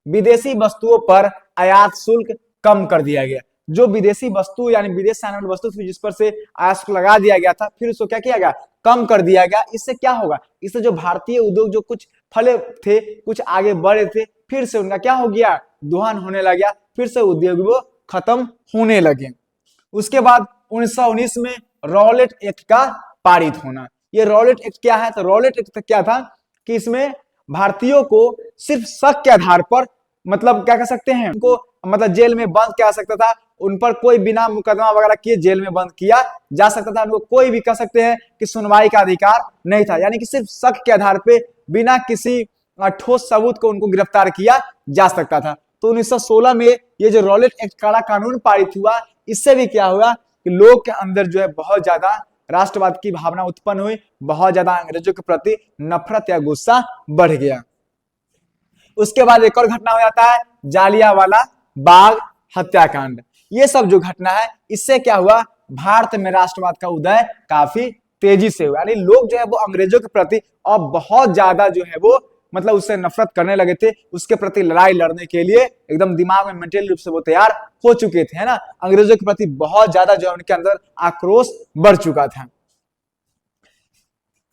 विदेशी वस्तुओं पर आयात शुल्क कम कर दिया गया। जो विदेशी वस्तु यानी विदेश से आने वाली वस्तु थी जिस पर से आयात शुल्क लगा दिया गया था, फिर उसको क्या किया गया, कम कर दिया गया। इससे क्या होगा, इससे जो भारतीय उद्योग जो कुछ फले थे, कुछ आगे बढ़े थे, फिर से उनका क्या हो गया, दोहन होने लग गया, फिर से उद्योग वो खत्म होने लगे। उसके बाद 1919 में रॉलेट एक्ट का पारित होना। ये रॉलेट एक्ट क्या है, तो रॉलेट एक्ट क्या था कि इसमें भारतीयों को सिर्फ शक के आधार पर, मतलब क्या कह सकते हैं, उनको मतलब जेल में बंद किया सकता था, उन पर कोई बिना मुकदमा वगैरह किए जेल में बंद किया जा सकता था, उनको कोई भी कह सकते हैं कि सुनवाई का अधिकार नहीं था, यानी कि सिर्फ शक के आधार पे बिना किसी ठोस सबूत को उनको गिरफ्तार किया जा सकता था। तो 1916 में ये जो रॉलेट एक्ट काला कानून पारित हुआ, इससे भी क्या हुआ कि लोग के अंदर जो है बहुत ज्यादा राष्ट्रवाद की भावना उत्पन्न हुई, बहुत ज्यादा अंग्रेजों के प्रति नफरत या गुस्सा बढ़ गया। उसके बाद एक और घटना हो जाता है, जालियांवाला बाग हत्याकांड। ये सब जो घटना है, इससे क्या हुआ, भारत में राष्ट्रवाद का उदय काफी तेजी से हुआ, यानी लोग जो है वो अंग्रेजों के प्रति अब बहुत ज्यादा जो है वो मतलब उससे नफरत करने लगे थे, उसके प्रति लड़ाई लड़ने के लिए एकदम दिमाग में मेंटली रूप से वो तैयार हो चुके थे, है ना। अंग्रेजों के प्रति बहुत ज्यादा जो है उनके अंदर आक्रोश बढ़ चुका था।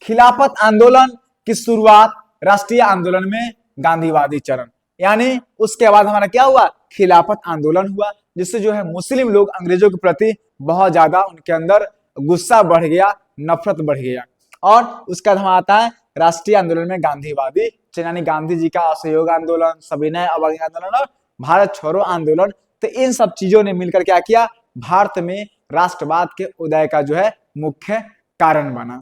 खिलाफत आंदोलन की शुरुआत राष्ट्रीय आंदोलन में गांधीवादी चरण, यानी उसके बाद हमारा क्या हुआ, खिलाफत आंदोलन हुआ, जिससे जो है मुस्लिम लोग अंग्रेजों के प्रति बहुत ज्यादा उनके अंदर गुस्सा बढ़ गया, नफरत बढ़ गया। और उसका हमारा आता है राष्ट्रीय आंदोलन में गांधीवादी चरण, यानी गांधी जी का असहयोग आंदोलन, सविनय अवज्ञा आंदोलन और भारत छोड़ो आंदोलन। तो इन सब चीजों ने मिलकर क्या किया, भारत में राष्ट्रवाद के उदय का जो है मुख्य कारण बना।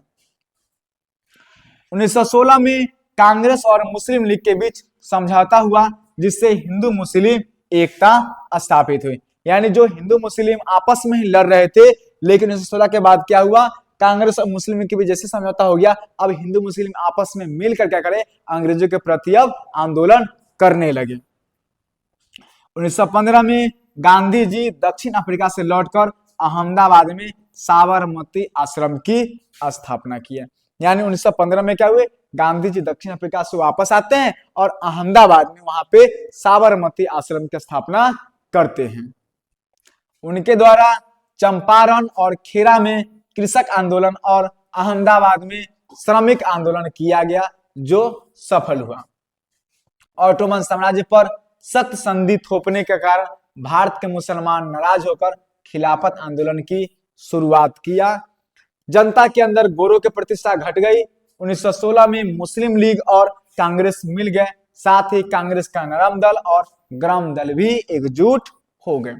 1916 में कांग्रेस और मुस्लिम लीग के बीच समझौता हुआ, जिससे हिंदू मुस्लिम एकता स्थापित हुई, यानी जो हिंदू मुस्लिम आपस में ही लड़ रहे थे, लेकिन 1916 के बाद क्या हुआ, कांग्रेस और मुस्लिम लीग के बीच जैसे समझौता हो गया, अब हिंदू मुस्लिम आपस में मिलकर क्या करें, अंग्रेजों के प्रति अब आंदोलन करने लगे। 1915 में गांधी जी दक्षिण अफ्रीका से लौटकर अहमदाबाद में साबरमती आश्रम की स्थापना की है। यानी 1915 में क्या हुए, गांधी जी दक्षिण अफ्रीका से वापस आते हैं और अहमदाबाद में वहां पे साबरमती आश्रम की स्थापना करते हैं। उनके द्वारा चंपारण और खेरा में कृषक आंदोलन और अहमदाबाद में श्रमिक आंदोलन किया गया, जो सफल हुआ। ऑटोमन साम्राज्य पर सख्त संधि थोपने के कारण भारत के मुसलमान नाराज होकर खिलाफत आंदोलन की शुरुआत किया। जनता के अंदर गोरों की प्रतिष्ठा घट गई। 1916 में मुस्लिम लीग और कांग्रेस मिल गए, साथ ही कांग्रेस का नरम दल और गरम दल भी एकजुट हो गए।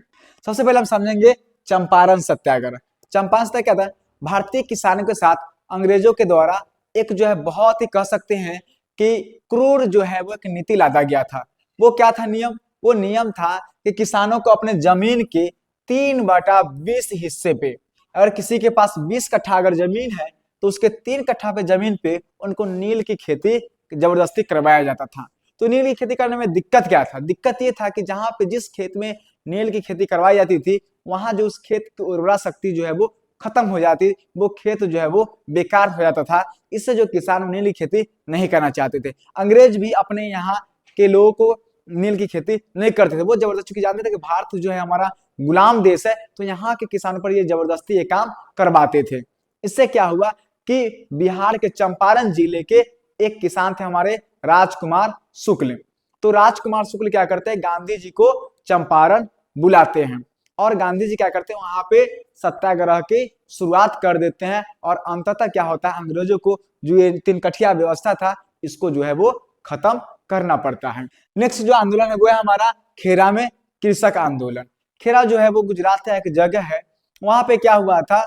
सबसे पहले हम समझेंगे चंपारण सत्याग्रह। चंपारण सत्याग्रह क्या था, भारतीय किसानों के साथ अंग्रेजों के द्वारा एक जो है बहुत ही कह सकते हैं कि क्रूर जो है वो एक नीति लादा गया था। वो क्या था नियम, वो नियम था कि किसानों को अपने जमीन के 3/20 हिस्से पे अगर किसी के पास 20 कट्ठा अगर जमीन है तो उसके 3 कट्ठा पे जमीन पे उनको नील की खेती जबरदस्ती करवाया जाता था। तो नील की खेती करने में दिक्कत क्या था? दिक्कत ये था कि जहां पे जिस खेत में नील की खेती करवाई जाती थी वहां जो उस खेत की उर्वरा शक्ति जो है वो खत्म हो जाती, वो खेत जो है वो बेकार हो जाता था। इससे जो किसान नील की खेती नहीं करना चाहते थे। अंग्रेज भी अपने यहाँ के लोगों को नील की खेती नहीं करते थे। वो जबरदस्ती, चूंकि जानते थे कि भारत जो है हमारा गुलाम देश है, तो यहाँ के किसानों पर ये जबरदस्ती ये काम करवाते थे। इससे क्या हुआ कि बिहार के चंपारण जिले के एक किसान थे हमारे राजकुमार शुक्ल। तो राजकुमार शुक्ल क्या करते हैं, गांधी जी को चंपारण बुलाते हैं और गांधी जी क्या करते हैं, वहां पे सत्याग्रह की शुरुआत कर देते हैं। और अंततः क्या होता है, अंग्रेजों को जो ये 3 कठिया व्यवस्था था इसको जो है वो खत्म करना पड़ता है। नेक्स्ट जो आंदोलन है वो है हमारा खेरा में कृषक आंदोलन। खेरा जो है वो गुजरात का एक जगह है। वहां पे क्या हुआ था,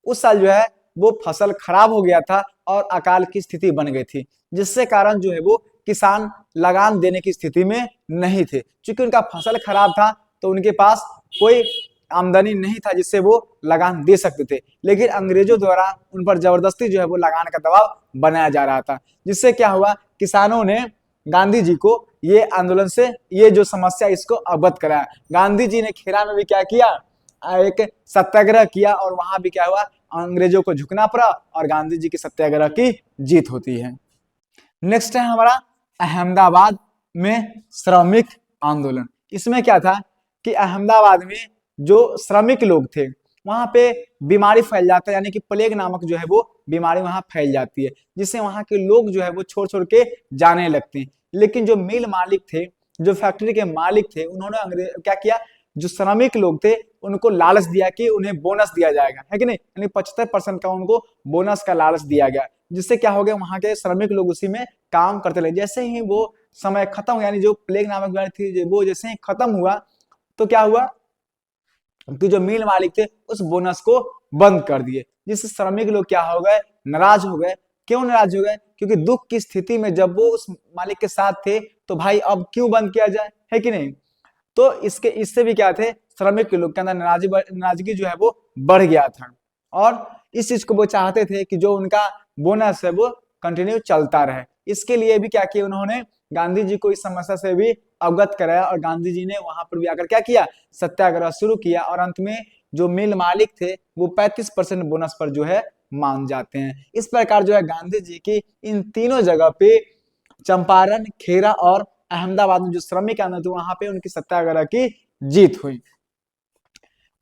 उस साल जो है वो फसल खराब हो गया था और अकाल की स्थिति बन गई थी, जिससे कारण जो है वो किसान लगान देने की स्थिति में नहीं थे। क्योंकि उनका फसल खराब था तो उनके पास कोई आमदनी नहीं था जिससे वो लगान दे सकते थे। लेकिन अंग्रेजों द्वारा उन पर जबरदस्ती जो है वो लगान का दबाव बनाया जा रहा था, जिससे क्या हुआ, किसानों ने गांधी जी को ये आंदोलन से ये जो समस्या इसको अवगत कराया। गांधी जी ने खेरा में भी क्या किया, एक सत्याग्रह किया और वहां भी क्या हुआ, अंग्रेजों को झुकना पड़ा और गांधी जी की सत्याग्रह की जीत होती है। नेक्स्ट है हमारा अहमदाबाद में श्रमिक आंदोलन। इसमें क्या था कि अहमदाबाद में जो श्रमिक लोग थे वहां पे बीमारी फैल जाता है, यानी कि प्लेग नामक जो है वो बीमारी वहां फैल जाती है, जिससे वहां के लोग जो है वो छोड़ छोड़ के जाने लगते हैं। लेकिन जो मिल मालिक थे, जो फैक्ट्री के मालिक थे, उन्होंने अंग्रेज क्या किया, जो श्रमिक लोग थे उनको लालच दिया कि उन्हें बोनस दिया जाएगा, है कि नहीं, यानी 75% का उनको बोनस का लालच दिया गया। जिससे क्या हो गया, वहां के श्रमिक लोग उसी में काम करते लगे। जैसे ही वो समय खत्म, यानी जो प्लेग नामक बीमारी थी वो जैसे ही खत्म हुआ तो क्या हुआ कि जो मिल मालिक थे उस बोनस को बंद कर दिए, जिससे श्रमिक लोग क्या हो गए, नाराज हो गए। क्यों नाराज हो गए, क्योंकि दुख की स्थिति में जब वो उस मालिक के साथ थे तो भाई अब क्यों बंद किया जाए, है कि नहीं। तो इससे भी क्या थे, श्रमिक के लोग के अंदर नाराजगी जो है वो बढ़ गया था और इस चीज को वो चाहते थे कि जो उनका बोनस है वो कंटिन्यू चलता रहे। इसके लिए भी क्या किया, उन्होंने गांधी जी को इस समस्या से भी अवगत कराया और गांधी जी ने वहां पर भी आकर क्या किया, सत्याग्रह शुरू किया और अंत में जो मिल मालिक थे वो 35% बोनस पर जो है मान जाते हैं। इस प्रकार जो है गांधी जी की इन तीनों जगह पे, चंपारण, खेरा और अहमदाबाद में जो श्रमिक आंदोलन थे वहां पे उनकी सत्याग्रह की जीत हुई।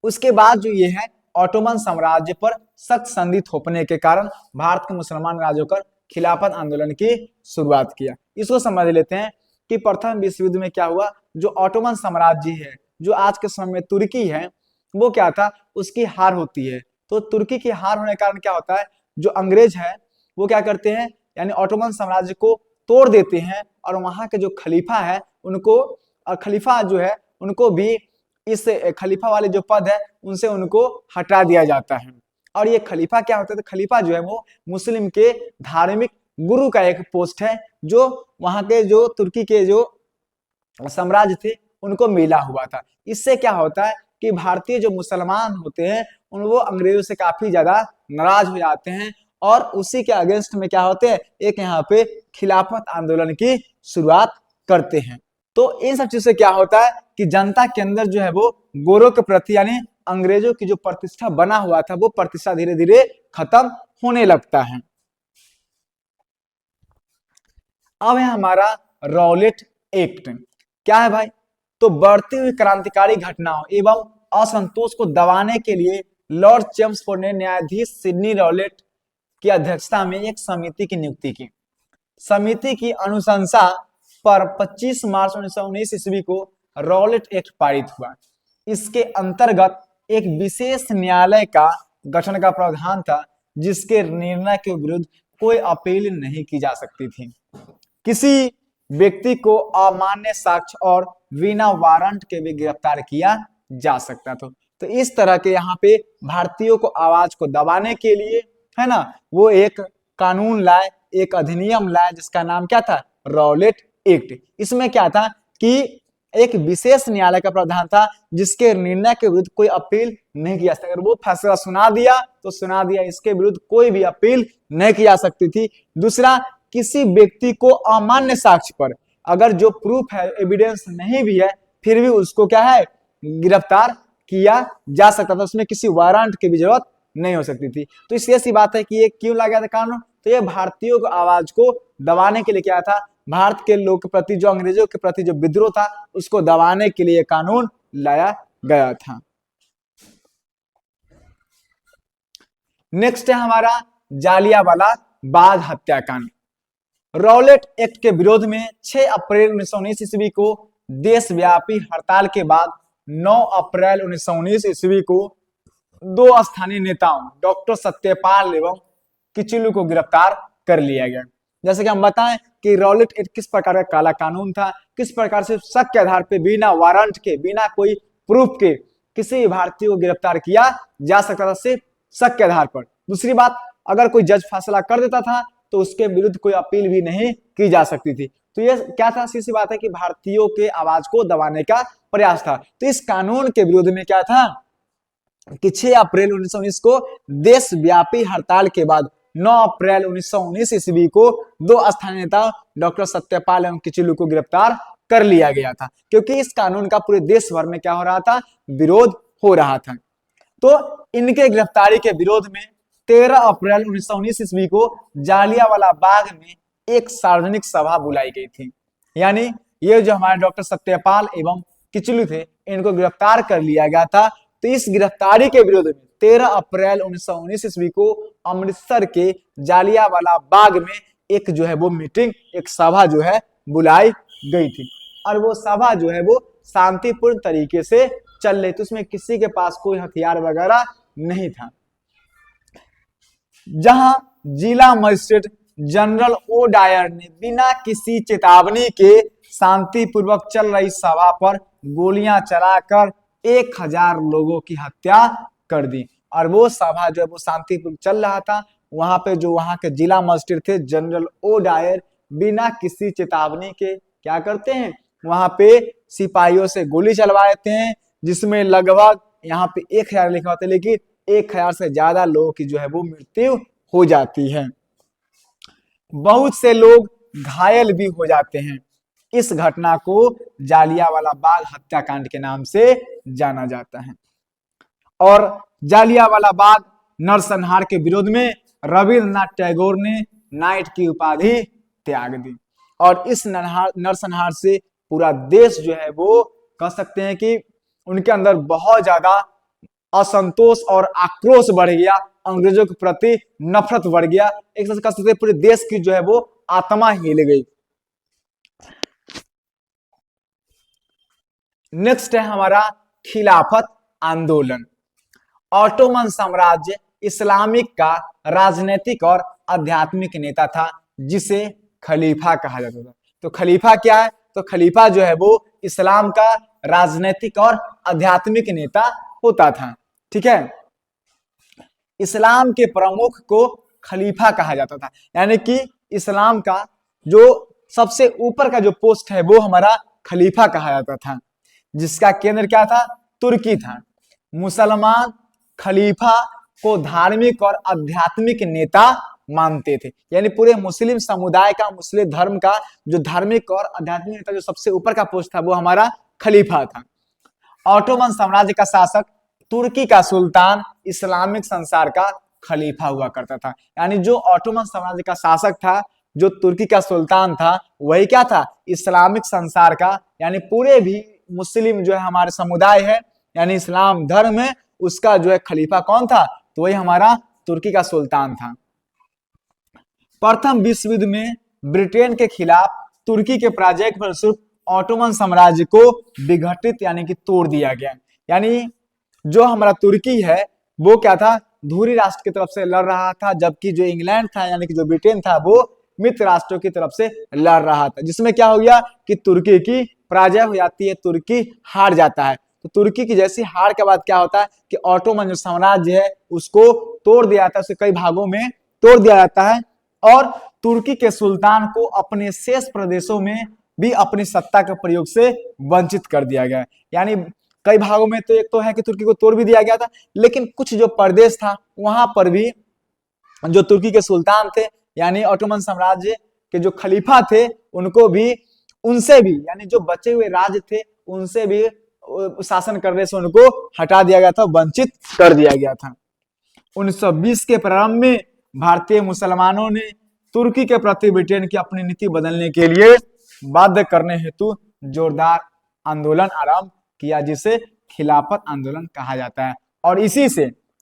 उसके बाद जो ये है, ऑटोमन साम्राज्य पर सख्त संधि थोपने के कारण भारत के मुसलमान राज्यों पर खिलाफत आंदोलन की शुरुआत किया। इसको समझ लेते हैं कि प्रथम विश्व युद्ध में क्या हुआ, जो ऑटोमन साम्राज्य है, जो आज के समय में तुर्की है, वो क्या था, उसकी हार होती है। तो तुर्की की हार होने के कारण क्या होता है, जो अंग्रेज है वो क्या करते हैं, यानी ऑटोमन साम्राज्य को तोड़ देते हैं और वहां के जो खलीफा है उनको, खलीफा जो है उनको भी इस खलीफा वाले जो पद है उनसे उनको हटा दिया जाता है। और ये खलीफा क्या होता है, तो खलीफा जो है वो मुस्लिम के धार्मिक गुरु का एक पोस्ट है, जो वहां के जो तुर्की के जो साम्राज्य थे उनको मिला हुआ था। इससे क्या होता है कि भारतीय जो मुसलमान होते हैं उन वो अंग्रेजों से काफी ज्यादा नाराज हो जाते हैं और उसी के अगेंस्ट में क्या होते हैं, एक यहाँ पे खिलाफत आंदोलन की शुरुआत करते हैं। तो इन सब चीज से क्या होता है कि जनता के अंदर जो है वो गोरों के प्रति, यानी अंग्रेजों की जो प्रतिष्ठा बना हुआ था वो प्रतिष्ठा धीरे धीरे खत्म होने लगता है। अब है हमारा रॉलेट एक्ट। क्या है भाई, तो बढ़ती हुई क्रांतिकारी घटनाओं एवं असंतोष को दबाने के लिए लॉर्ड चेम्सफोर्ड ने न्यायाधीश सिडनी रॉलेट की अध्यक्षता में एक समिति की नियुक्ति की। समिति की अनुशंसा पर 25 मार्च 1919 ईस्वी को रॉलेट एक्ट पारित हुआ। इसके अंतर्गत एक विशेष न्यायालय का गठन का प्रावधान था, जिसके निर्णय के विरुद्ध कोई अपील नहीं की जा सकती थी। किसी व्यक्ति को अमान्य साक्ष्य और बिना वारंट के भी गिरफ्तार किया जा सकता था। तो इस तरह के यहाँ पे भारतीयों को आवाज को दबाने के लिए, है ना, वो एक कानून लाए, एक अधिनियम लाए जिसका नाम क्या था, रॉलेट एक्ट। इसमें क्या था कि एक विशेष न्यायालय का प्रावधान था जिसके निर्णय के विरुद्ध कोई अपील नहीं किया सकता। अगर वो फैसला सुना दिया तो सुना दिया, इसके विरुद्ध कोई भी अपील नहीं की जा सकती थी। दूसरा, किसी व्यक्ति को अमान्य साक्ष्य पर अगर जो प्रूफ है, एविडेंस नहीं भी है, फिर भी उसको क्या है, गिरफ्तार किया जा सकता था, उसमें किसी वारंट की भी जरूरत नहीं हो सकती थी। तो इसलिए सी बात है कि ये क्यों लाया गया था कानून, तो ये भारतीयों की आवाज को दबाने के लिए क्या था, भारत के लोग के प्रति जो अंग्रेजों के प्रति जो विद्रोह था उसको दबाने के लिए कानून लाया गया था। नेक्स्ट है हमारा जालियांवाला बाग हत्याकांड। रॉलेट एक्ट के विरोध में 6 अप्रैल 1919 ईस्वी को देशव्यापी हड़ताल के बाद 9 अप्रैल 1919 ईस्वी को 2 स्थानीय नेताओं डॉक्टर सत्यपाल एवं किचलू को गिरफ्तार कर लिया गया। जैसे कि हम बताएं कि रॉलेट एक्ट किस प्रकार का काला कानून था, किस प्रकार से शक के आधार पर बिना वारंट के, बिना कोई प्रूफ के किसी भी भारतीय को गिरफ्तार किया जा सकता था, सिर्फ शक के आधार पर। दूसरी बात, अगर कोई जज फैसला कर देता था तो उसके विरुद्ध कोई अपील भी नहीं की जा सकती थी। तो ये क्या था, सीधी सी बात है कि भारतीयों के आवाज को दबाने का प्रयास था। तो इस कानून के विरोध में क्या था कि 6 अप्रैल 1919 को देशव्यापी हड़ताल के बाद 9 अप्रैल 1919 ईस्वी को 2 स्थानीय नेता डॉक्टर सत्यपाल एवं किचलू को गिरफ्तार कर लिया गया था, क्योंकि इस कानून का पूरे देश भर में क्या हो रहा था, विरोध हो रहा था। तो इनके गिरफ्तारी के विरोध में 13 अप्रैल 1919 ईस्वी को जालियांवाला बाग में एक सार्वजनिक सभा बुलाई गई थी। यानी ये जो हमारे डॉक्टर सत्यपाल एवं किचलू थे, इनको गिरफ्तार कर लिया गया था। तो इस गिरफ्तारी के विरोध में 13 अप्रैल 1919 ईस्वी को अमृतसर के जालियांवाला बाग में एक जो है वो मीटिंग, एक सभा जो है बुलाई गई थी। और वो सभा जो है वो शांतिपूर्ण तरीके से चल रही थी, उसमें किसी के पास कोई हथियार वगैरह नहीं था। जहां जिला मजिस्ट्रेट जनरल ओ डायर ने बिना किसी चेतावनी के शांतिपूर्वक चल रही सभा पर गोलियां चलाकर 1000 लोगों की हत्या कर दी। और वो सभा जो है वो शांतिपूर्वक चल रहा था, वहां पे जो वहां के जिला मजिस्ट्रेट थे जनरल ओ डायर, बिना किसी चेतावनी के क्या करते हैं, वहां पे सिपाहियों से गोली चलवा देते हैं, जिसमें लगभग यहाँ पे 1000 लिखा होता है, लेकिन 1000 से ज्यादा लोगों की जो है वो मृत्यु हो जाती है। बहुत से लोग घायल भी हो जाते हैं। इस घटना को जालियांवाला बाग हत्याकांड के नाम से जाना जाता है। और जालियांवाला बाग नरसंहार के विरोध में रविंद्रनाथ टैगोर ने नाइट की उपाधि त्याग दी। और इस नरसंहार से पूरा देश जो है वो कह सकते हैं कि उनके अंदर बहुत ज्यादा असंतोष और आक्रोश बढ़ गया, अंग्रेजों के प्रति नफरत बढ़ गया। एक तरह से कह सकते हैं पूरे देश की जो है वो आत्मा हिल गई। नेक्स्ट है हमारा खिलाफत आंदोलन। ऑटोमन साम्राज्य इस्लामिक का राजनीतिक और आध्यात्मिक नेता था, जिसे खलीफा कहा जाता था। तो खलीफा क्या है, तो खलीफा जो है वो इस्लाम का राजनीतिक और आध्यात्मिक नेता होता था। ठीक है, इस्लाम के प्रमुख को खलीफा कहा जाता था, यानी कि इस्लाम का जो सबसे ऊपर का जो पोस्ट है वो हमारा खलीफा कहा जाता था, जिसका केंद्र क्या था, तुर्की था। मुसलमान खलीफा को धार्मिक और आध्यात्मिक नेता मानते थे, यानी पूरे मुस्लिम समुदाय का, मुस्लिम धर्म का जो धार्मिक और आध्यात्मिक नेता जो सबसे ऊपर का पोस्ट था वो हमारा खलीफा था। ऑटोमन साम्राज्य का शासक तुर्की का सुल्तान इस्लामिक संसार का खलीफा हुआ करता था। यानी जो ऑटोमन साम्राज्य का शासक था, जो तुर्की का सुल्तान था, वही क्या था, इस्लामिक संसार का, यानी पूरे भी मुस्लिम जो है हमारे समुदाय है, यानी इस्लाम धर्म है, उसका जो है खलीफा कौन था, तो वही हमारा तुर्की का सुल्तान था। प्रथम विश्व युद्ध में ब्रिटेन के खिलाफ तुर्की के पराजय के फलस्वरूप ऑटोमन साम्राज्य को विघटित यानी कि तोड़ दिया गया। यानी जो हमारा तुर्की है वो क्या था, धुरी राष्ट्र की तरफ से लड़ रहा था, जबकि जो इंग्लैंड था यानी कि जो ब्रिटेन था वो मित्र राष्ट्रों की तरफ से लड़ रहा था, जिसमें क्या हो गया कि तुर्की की पराजय हो जाती है, तुर्की हार जाता है। तो तुर्की की जैसी हार के बाद क्या होता है कि ऑटोमन जो साम्राज्य है उसको तोड़ दिया जाता है, उसे कई भागों में तोड़ दिया जाता है और तुर्की के सुल्तान को अपने शेष प्रदेशों में भी अपनी सत्ता के प्रयोग से वंचित कर दिया गया। यानी कई भागों में तो एक तो है कि तुर्की को तोड़ भी दिया गया था, लेकिन कुछ जो प्रदेश था वहां पर भी जो तुर्की के सुल्तान थे यानी ऑटोमन साम्राज्य के जो खलीफा थे उनको भी, उनसे भी यानी जो बचे हुए राज्य थे उनसे भी शासन करने से उनको हटा दिया गया था, वंचित कर दिया गया था। 1920 के प्रारंभ में भारतीय मुसलमानों ने तुर्की के प्रति ब्रिटेन की अपनी नीति बदलने के लिए बाध्य करने हेतु जोरदार आंदोलन आरंभ किया, जिसे खिलाफत आंदोलन कहा जाता है। और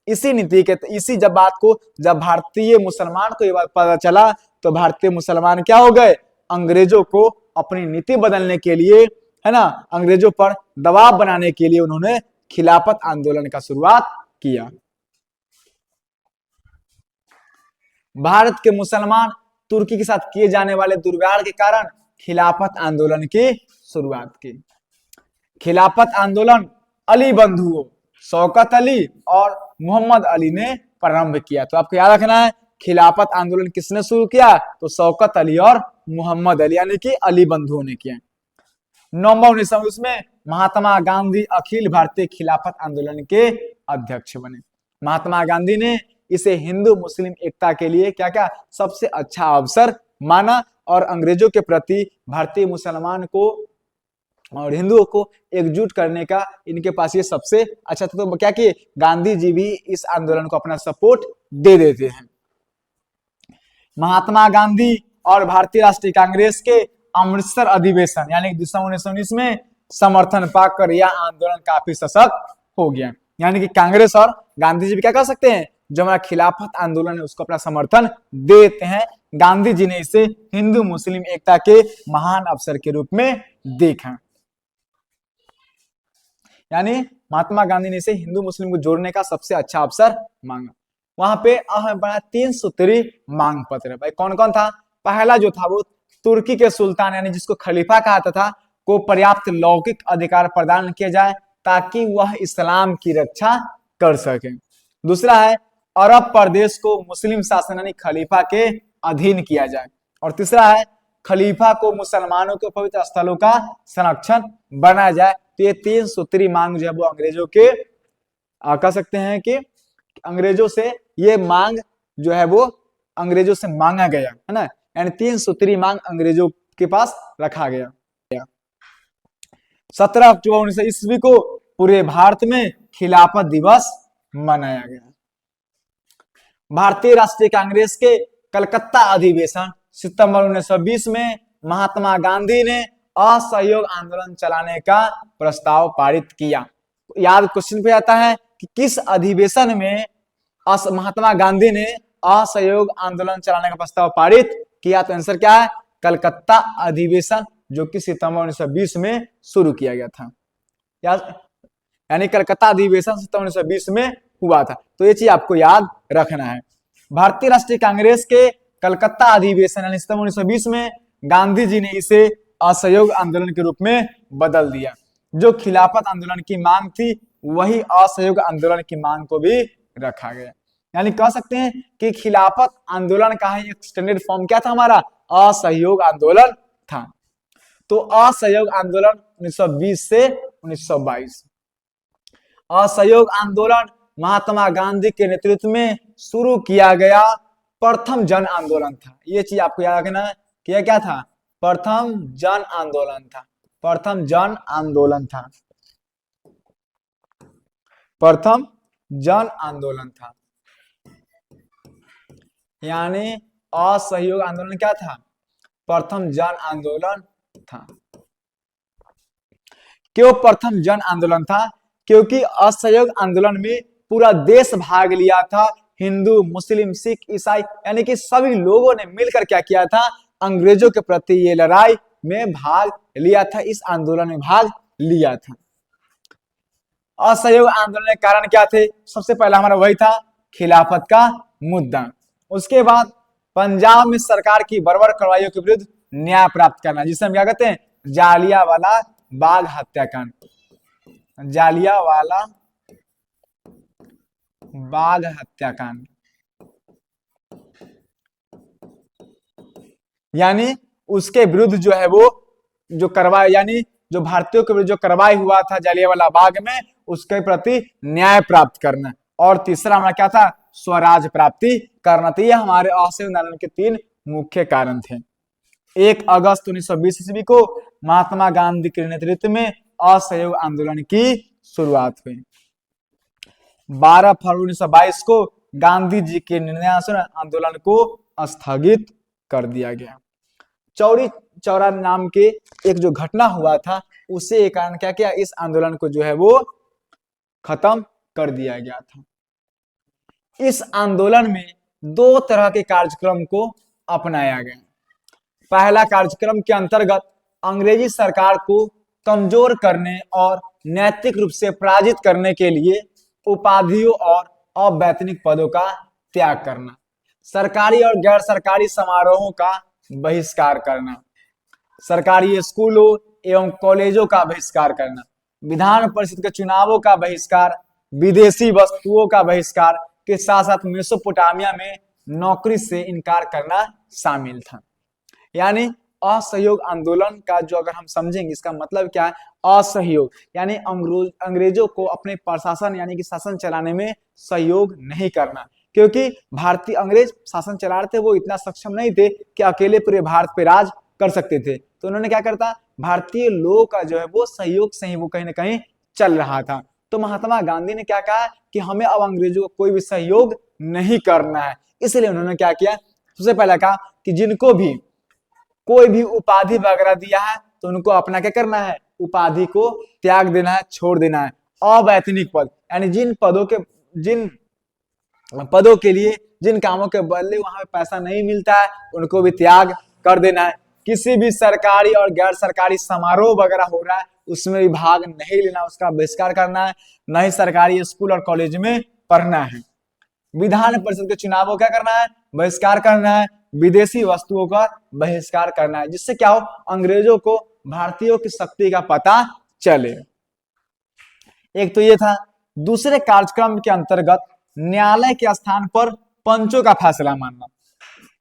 इसी नीति के इसी जब बात को जब भारतीय मुसलमान को ये बात पता चला तो भारतीय मुसलमान क्या हो गए, अंग्रेजों को अपनी नीति बदलने के लिए, है ना, अंग्रेजों पर दबाव बनाने के लिए उन्होंने खिलाफत आंदोलन का शुरुआत किया। भारत के मुसलमान तुर्की के साथ किए जाने वाले दुर्व्यवहार के कारण खिलाफत आंदोलन की शुरुआत की। खिलाफत आंदोलन अली बंधुओं शौकत अली और मोहम्मद अली ने प्रारंभ किया। तो आपको याद रखना है खिलाफत आंदोलन किसने शुरू किया, तो शौकत अली और मोहम्मद अली यानी कि अली बंधुओं ने किया। नवंबर 1919 में महात्मा गांधी अखिल भारतीय खिलाफत आंदोलन के अध्यक्ष बने। महात्मा गांधी ने इसे हिंदू मुस्लिम एकता के लिए क्या क्या सबसे अच्छा अवसर माना और अंग्रेजों के प्रति भारतीय मुसलमान को और हिंदुओं को एकजुट करने का इनके पास ये सबसे अच्छा था। तो क्या किए, गांधी जी भी इस आंदोलन को अपना सपोर्ट दे देते हैं। महात्मा गांधी और भारतीय राष्ट्रीय कांग्रेस के अमृतसर अधिवेशन यानी दिसंबर 1919 में समर्थन पाकर यह आंदोलन काफी सशक्त हो गया। यानी कि कांग्रेस और गांधी जी भी क्या कर सकते हैं, जो हमारा खिलाफत आंदोलन है उसको अपना समर्थन देते हैं। गांधी जी ने इसे हिंदू मुस्लिम एकता के महान अवसर के रूप में देखा। यानी महात्मा गांधी ने इसे हिंदू मुस्लिम को जोड़ने का सबसे अच्छा अवसर मांगा। वहां पे बना 3 सूत्री मांग पत्र। भाई कौन कौन था, पहला जो था वो तुर्की के सुल्तान यानी जिसको खलीफा कहा था को पर्याप्त लौकिक अधिकार प्रदान किया जाए ताकि वह इस्लाम की रक्षा कर सके। दूसरा है अरब प्रदेश को मुस्लिम शासन यानी खलीफा के अधीन किया जाए। और तीसरा है खलीफा को मुसलमानों के पवित्र स्थलों का संरक्षण बनाया जाए। तो ये 3 सूत्री मांग जो है वो अंग्रेजों के कह सकते हैं कि अंग्रेजों से ये मांग जो है वो अंग्रेजों से मांगा गया है ना, यानी 3 सूत्री मांग अंग्रेजों के पास रखा गया। 17 अक्टूबर 1900 ईस्वी को पूरे भारत में खिलाफत दिवस मनाया गया। भारतीय राष्ट्रीय कांग्रेस के कलकत्ता अधिवेशन सितंबर 1920 में महात्मा गांधी ने असहयोग आंदोलन चलाने का प्रस्ताव पारित किया। याद क्वेश्चन पे आता है कि किस अधिवेशन में महात्मा गांधी ने असहयोग आंदोलन चलाने का प्रस्ताव पारित किया, तो आंसर क्या है, कलकत्ता अधिवेशन जो कि सितंबर 1920 में शुरू किया गया था। यानी कलकत्ता अधिवेशन सितंबर 1920 में हुआ था। तो ये चीज आपको याद रखना है। भारतीय राष्ट्रीय कांग्रेस के कलकत्ता अधिवेशन यानी सितंबर 1920 में गांधी जी ने इसे असहयोग आंदोलन के रूप में बदल दिया। जो खिलाफत आंदोलन की मांग थी वही असहयोग आंदोलन की मांग को भी रखा गया। यानी कह सकते हैं कि खिलाफत आंदोलन का ही एक स्टैंडर्ड फॉर्म क्या था, हमारा असहयोग आंदोलन था। तो असहयोग आंदोलन 1920 से 1922। असहयोग आंदोलन महात्मा गांधी के नेतृत्व में शुरू किया गया प्रथम जन आंदोलन था। ये चीज आपको याद रखना है कि यह क्या था, प्रथम जन आंदोलन था। प्रथम जन आंदोलन था। प्रथम जन आंदोलन था। यानी असहयोग आंदोलन क्या था, प्रथम जन आंदोलन था। क्यों प्रथम जन आंदोलन था, क्योंकि असहयोग आंदोलन में पूरा देश भाग लिया था। हिंदू मुस्लिम सिख ईसाई यानी कि सभी लोगों ने मिलकर क्या किया था, अंग्रेजों के प्रति ये लड़ाई में भाग लिया था, इस आंदोलन में भाग लिया था। असहयोग आंदोलन के कारण क्या थे, सबसे पहला हमारा वही था खिलाफत का मुद्दा। उसके बाद पंजाब में सरकार की बर्बर कार्रवाइयों के विरुद्ध न्याय प्राप्त करना, जिसे हम क्या कहते हैं, जालियांवाला बाग हत्याकांड। जालियांवाला बाग हत्याकांड यानी उसके विरुद्ध जो है वो जो कार्रवाई यानी जो भारतीयों के विरुद्ध जो कार्रवाई हुआ था जलियांवाला बाग में, उसके प्रति न्याय प्राप्त करना। और तीसरा हमारा क्या था, स्वराज प्राप्ति करना। तो ये हमारे असहयोग आंदोलन के 3 मुख्य कारण थे। 1 अगस्त 1920 ईस्वी को महात्मा गांधी के नेतृत्व में असहयोग आंदोलन की शुरुआत हुई। 12 फरवरी 1922 को गांधी जी के निर्णयानुसार आंदोलन को स्थगित कर दिया गया। चौरी चौरा नाम के एक जो घटना हुआ था, उससे एक कारण क्या किया, इस आंदोलन को जो है वो खत्म कर दिया गया था। इस आंदोलन में 2 तरह के कार्यक्रम को अपनाया गया। पहला कार्यक्रम के अंतर्गत अंग्रेजी सरकार को कमजोर करने और नैतिक रूप से पराजित करने के लिए उपाधियों और अवैतनिक पदों का त्याग करना, सरकारी और गैर सरकारी समारोहों का बहिष्कार करना, सरकारी स्कूलों एवं कॉलेजों का बहिष्कार करना, विधान परिषद के चुनावों का बहिष्कार, विदेशी वस्तुओं का बहिष्कार के साथ साथ मेसोपोटामिया में नौकरी से इनकार करना शामिल था। यानी असहयोग आंदोलन का जो अगर हम समझेंगे, इसका मतलब क्या है, असहयोग यानी अंग्रेजों को अपने प्रशासन यानी कि शासन चलाने में सहयोग नहीं करना, क्योंकि भारतीय अंग्रेज शासन चला रहे थे, वो इतना सक्षम नहीं थे कि अकेले पूरे भारत पे राज कर सकते थे। तो उन्होंने क्या करता, भारतीय लोगों का जो है वो सहयोग से ही वो कहीं ना कहीं चल रहा था। तो महात्मा गांधी ने क्या कहा कि हमें अब अंग्रेजों को कोई भी सहयोग नहीं करना है। इसलिए उन्होंने क्या किया, सबसे पहले कहा कि जिनको भी कोई भी उपाधि वगैरह दिया है तो उनको अपना क्या करना है, उपाधि को त्याग देना है, छोड़ देना है। अवैतनिक पद यानी जिन पदों के लिए जिन कामों के बदले वहां पे पैसा नहीं मिलता है, उनको भी त्याग कर देना है। किसी भी सरकारी और गैर सरकारी समारोह वगैरह हो रहा है उसमें भी भाग नहीं लेना, उसका बहिष्कार करना है। न ही सरकारी स्कूल और कॉलेज में पढ़ना है। विधान परिषद के चुनावों क्या करना है, बहिष्कार करना है। विदेशी वस्तुओं का बहिष्कार करना है, जिससे क्या हो, अंग्रेजों को भारतीयों की शक्ति का पता चले। एक तो ये था। दूसरे कार्यक्रम के अंतर्गत न्यायालय के स्थान पर पंचों का फैसला मानना,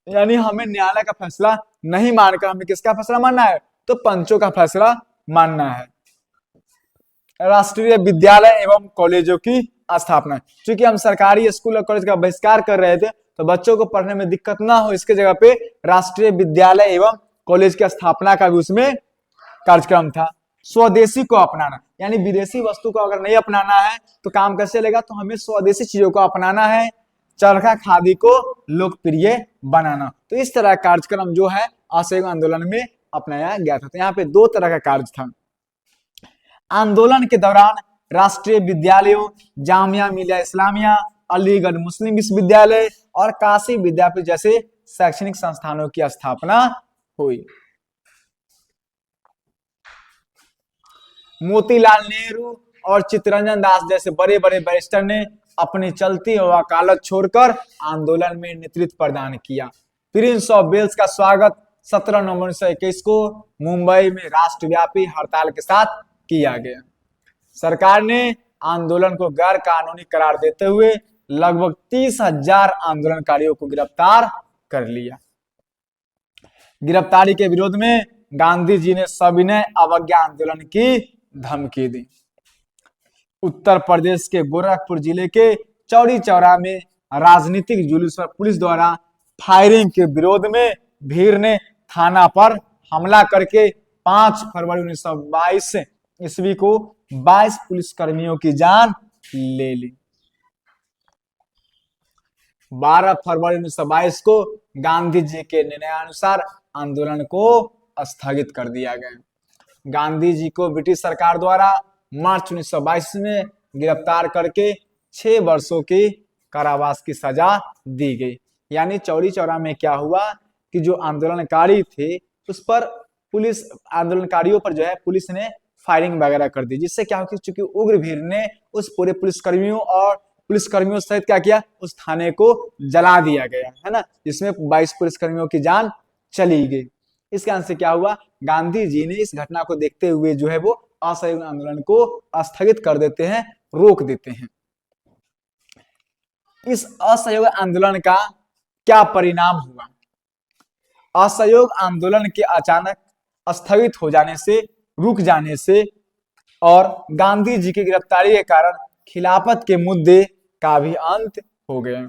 यानी हमें न्यायालय का फैसला नहीं मानकर हमें किसका फैसला मानना है, तो पंचों का फैसला मानना है। राष्ट्रीय विद्यालय एवं कॉलेजों की स्थापना, क्योंकि हम सरकारी स्कूल और कॉलेज का बहिष्कार कर रहे थे तो बच्चों को पढ़ने में दिक्कत ना हो, इसके जगह पे राष्ट्रीय विद्यालय एवं कॉलेज की स्थापना का भी उसमें कार्यक्रम था। स्वदेशी को अपनाना, यानी विदेशी वस्तु को अगर नहीं अपनाना है तो काम कैसे चलेगा, तो हमें स्वदेशी चीजों को अपनाना है। चरखा खादी को लोकप्रिय बनाना। तो इस तरह का कार्यक्रम जो है असहयोग आंदोलन में अपनाया गया था। तो यहाँ पे 2 तरह का कार्य था। आंदोलन के दौरान राष्ट्रीय विद्यालयों, जामिया मिलिया इस्लामिया, अलीगढ़ मुस्लिम विश्वविद्यालय और काशी विद्यापीठ जैसे शैक्षणिक संस्थानों की स्थापना हुई। मोतीलाल नेहरू और चित्तरंजन दास जैसे बड़े बड़े बैरिस्टर ने अपनी चलती वकालत छोड़कर आंदोलन में नेतृत्व प्रदान किया। प्रिंस ऑफ वेल्स का स्वागत 17 नवंबर 1921 को मुंबई में राष्ट्रव्यापी हड़ताल के साथ किया गया। सरकार ने आंदोलन को गैर कानूनी करार देते हुए लगभग 30,000 आंदोलनकारियों को गिरफ्तार कर लिया। गिरफ्तारी के विरोध में गांधी जी ने सविनय अवज्ञा आंदोलन की धमकी दी। उत्तर प्रदेश के गोरखपुर जिले के चौरी चौरा में राजनीतिक जुलूस पर पुलिस द्वारा फायरिंग के विरोध में भीड़ ने थाना पर हमला करके 5 फरवरी 1922 ईस्वी को 22 पुलिसकर्मियों की जान ले ली। 12 फरवरी 1922 को गांधी जी के निर्णयानुसार आंदोलन को स्थगित कर दिया गया। गांधी जी को ब्रिटिश सरकार द्वारा मार्च 1922 में गिरफ्तार करके 6 वर्षों की कारावास की सजा दी गई। यानी चौरी चौरा में क्या हुआ कि जो आंदोलनकारी थे उस पर पुलिस, आंदोलनकारियों पर जो है पुलिस ने फायरिंग वगैरह कर दी, जिससे क्या हो कि चूंकि उग्र भीड़ ने उस पूरे पुलिसकर्मियों सहित क्या किया, उस थाने को जला दिया गया, है ना, जिसमें 22 पुलिसकर्मियों की जान चली गई। इस कारण से क्या हुआ, गांधी जी ने इस घटना को देखते हुए जो है वो असहयोग आंदोलन को स्थगित कर देते हैं, रोक देते हैं। इस असहयोग आंदोलन का क्या परिणाम हुआ? असहयोग आंदोलन के अचानक स्थगित हो जाने से, रुक जाने से और गांधी जी की गिरफ्तारी के कारण खिलाफत के मुद्दे का भी अंत हो गया।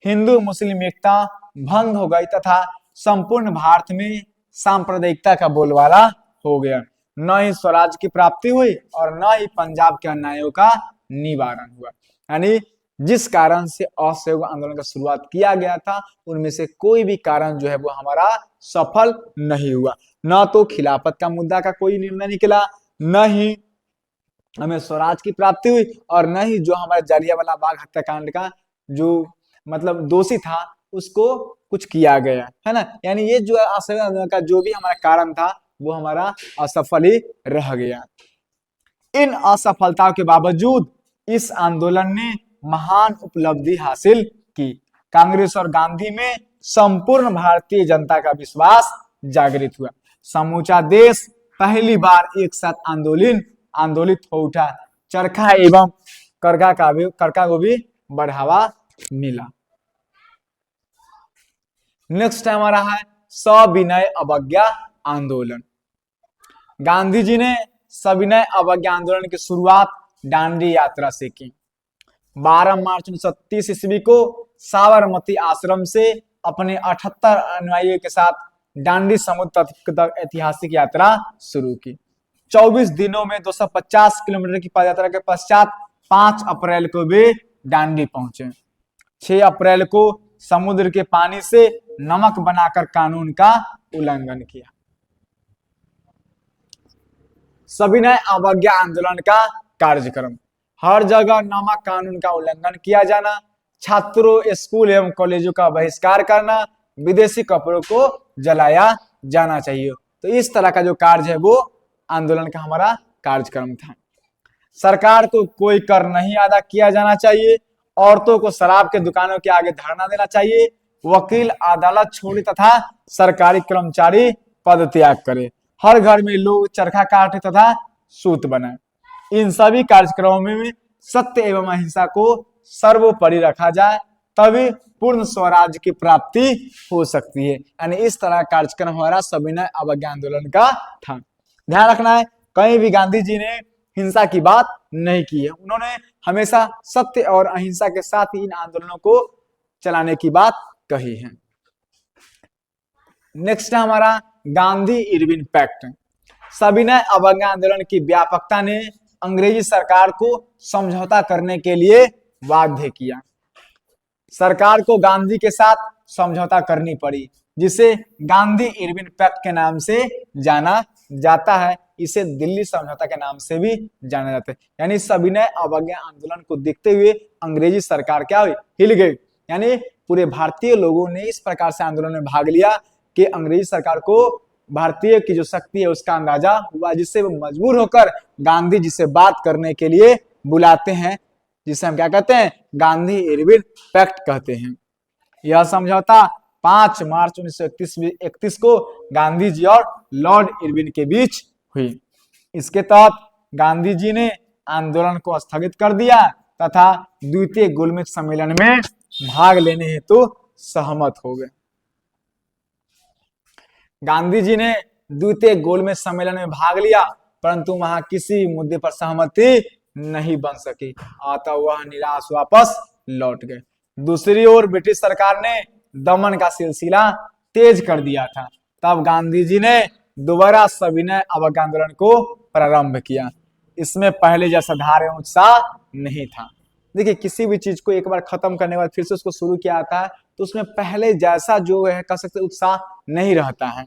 हिंदू मुस्लिम एकता भंग हो गई तथा संपूर्ण भारत में सांप्रदायिकता का बोलबाला हो गया। न ही स्वराज की प्राप्ति हुई और न ही पंजाब के अन्यायों का निवारण हुआ। यानी जिस कारण से असहयोग आंदोलन का शुरुआत किया गया था उनमें से कोई भी कारण जो है वो हमारा सफल नहीं हुआ। न तो खिलाफत का मुद्दा का कोई निर्णय निकला, न ही हमें स्वराज की प्राप्ति हुई और न ही जो हमारे जलियांवाला बाग हत्याकांड का जो मतलब दोषी था उसको कुछ किया गया, है ना। यानी ये जो असहयोग आंदोलन का जो भी हमारा कारण था वो हमारा असफल ही रह गया। इन असफलताओं के बावजूद इस आंदोलन ने महान उपलब्धि हासिल की। कांग्रेस और गांधी में संपूर्ण भारतीय जनता का विश्वास जागृत हुआ। समूचा देश पहली बार एक साथ आंदोलित हो उठा। चरखा एवं करका को भी बढ़ावा मिला। नेक्स्ट हमारा है सविनय अवज्ञा आंदोलन। गांधी जी ने सविनय अवज्ञा आंदोलन की शुरुआत दांडी यात्रा से की। 12 मार्च 1930 ईस्वी को साबरमती आश्रम से अपने 78 अनुयायियों के साथ दांडी समुद्र तक ऐतिहासिक यात्रा शुरू की। 24 दिनों में 250 किलोमीटर की पदयात्रा के पश्चात 5 अप्रैल को वे दांडी पहुंचे। 6 अप्रैल को समुद्र के पानी से नमक बनाकर कानून का उल्लंघन किया। सविनय अवज्ञा आंदोलन का कार्यक्रम, हर जगह नमक कानून का उल्लंघन किया जाना, छात्रों, स्कूल एवं कॉलेजों का बहिष्कार करना, विदेशी कपड़ों को जलाया जाना चाहिए। तो इस तरह का जो कार्य है वो आंदोलन का हमारा कार्यक्रम था। सरकार को कोई कर नहीं अदा किया जाना चाहिए, औरतों को शराब के दुकानों के आगे धरना देना चाहिए, वकील अदालत छोड़े तथा सरकारी कर्मचारी पद त्याग करे, हर घर में लोग चरखा काटे तथा सूत बनाए। इन सभी कार्यक्रमों में सत्य एवं अहिंसा को सर्वोपरि रखा जाए, तभी पूर्ण स्वराज की प्राप्ति हो सकती है। यानी इस तरह कार्यक्रम हमारा सविनय अवज्ञा आंदोलन का था। ध्यान रखना है, कहीं भी गांधी जी ने हिंसा की बात नहीं की है। उन्होंने हमेशा सत्य और अहिंसा के साथ ही इन आंदोलनों को चलाने की बात कही है। नेक्स्ट है हमारा गांधी इरविन पैक्ट। सविनय अवज्ञा आंदोलन की व्यापकता ने अंग्रेजी सरकार को समझौता करने के लिए बाध्य किया। सरकार को गांधी के साथ समझौता करनी पड़ी, जिसे गांधी इरविन पैक्ट के नाम से जाना जाता है। इसे दिल्ली समझौता के नाम से भी जाना जाता है। यानी सविनय अवज्ञा आंदोलन को देखते हुए अंग्रेजी सरकार क्या हुई, हिल गई। यानी पूरे भारतीय लोगों ने इस प्रकार से आंदोलन में भाग लिया कि अंग्रेजी सरकार को भारतीय की जो शक्ति है उसका अंदाजा हुआ, जिससे वो मजबूर होकर गांधी जी से बात करने के लिए बुलाते हैं, जिसे हम क्या कहते हैं, गांधी इरविन पैक्ट कहते हैं। यह समझौता 5 मार्च 1931 को गांधी जी और लॉर्ड इरविन के बीच हुई। इसके तहत गांधी जी ने आंदोलन को स्थगित कर दिया तथा द्वितीय गोलमेज सम्मेलन में भाग लेने हेतु सहमत हो गए। गांधी जी ने द्वितीय गोलमेज सम्मेलन में भाग लिया, परंतु वहां किसी मुद्दे पर सहमति नहीं बन सकी, अतः वह निराश वापस लौट गए। दूसरी ओर ब्रिटिश सरकार ने दमन का सिलसिला तेज कर दिया था। तब गांधी जी ने दोबारा सविनय अवज्ञा आंदोलन को प्रारंभ किया। इसमें पहले जैसा धार एवं उत्साह नहीं था। देखिए, किसी भी चीज को एक बार खत्म करने के बाद फिर से उसको शुरू किया जाता है तो उसमें पहले जैसा जो है कह सकते उत्साह नहीं रहता है।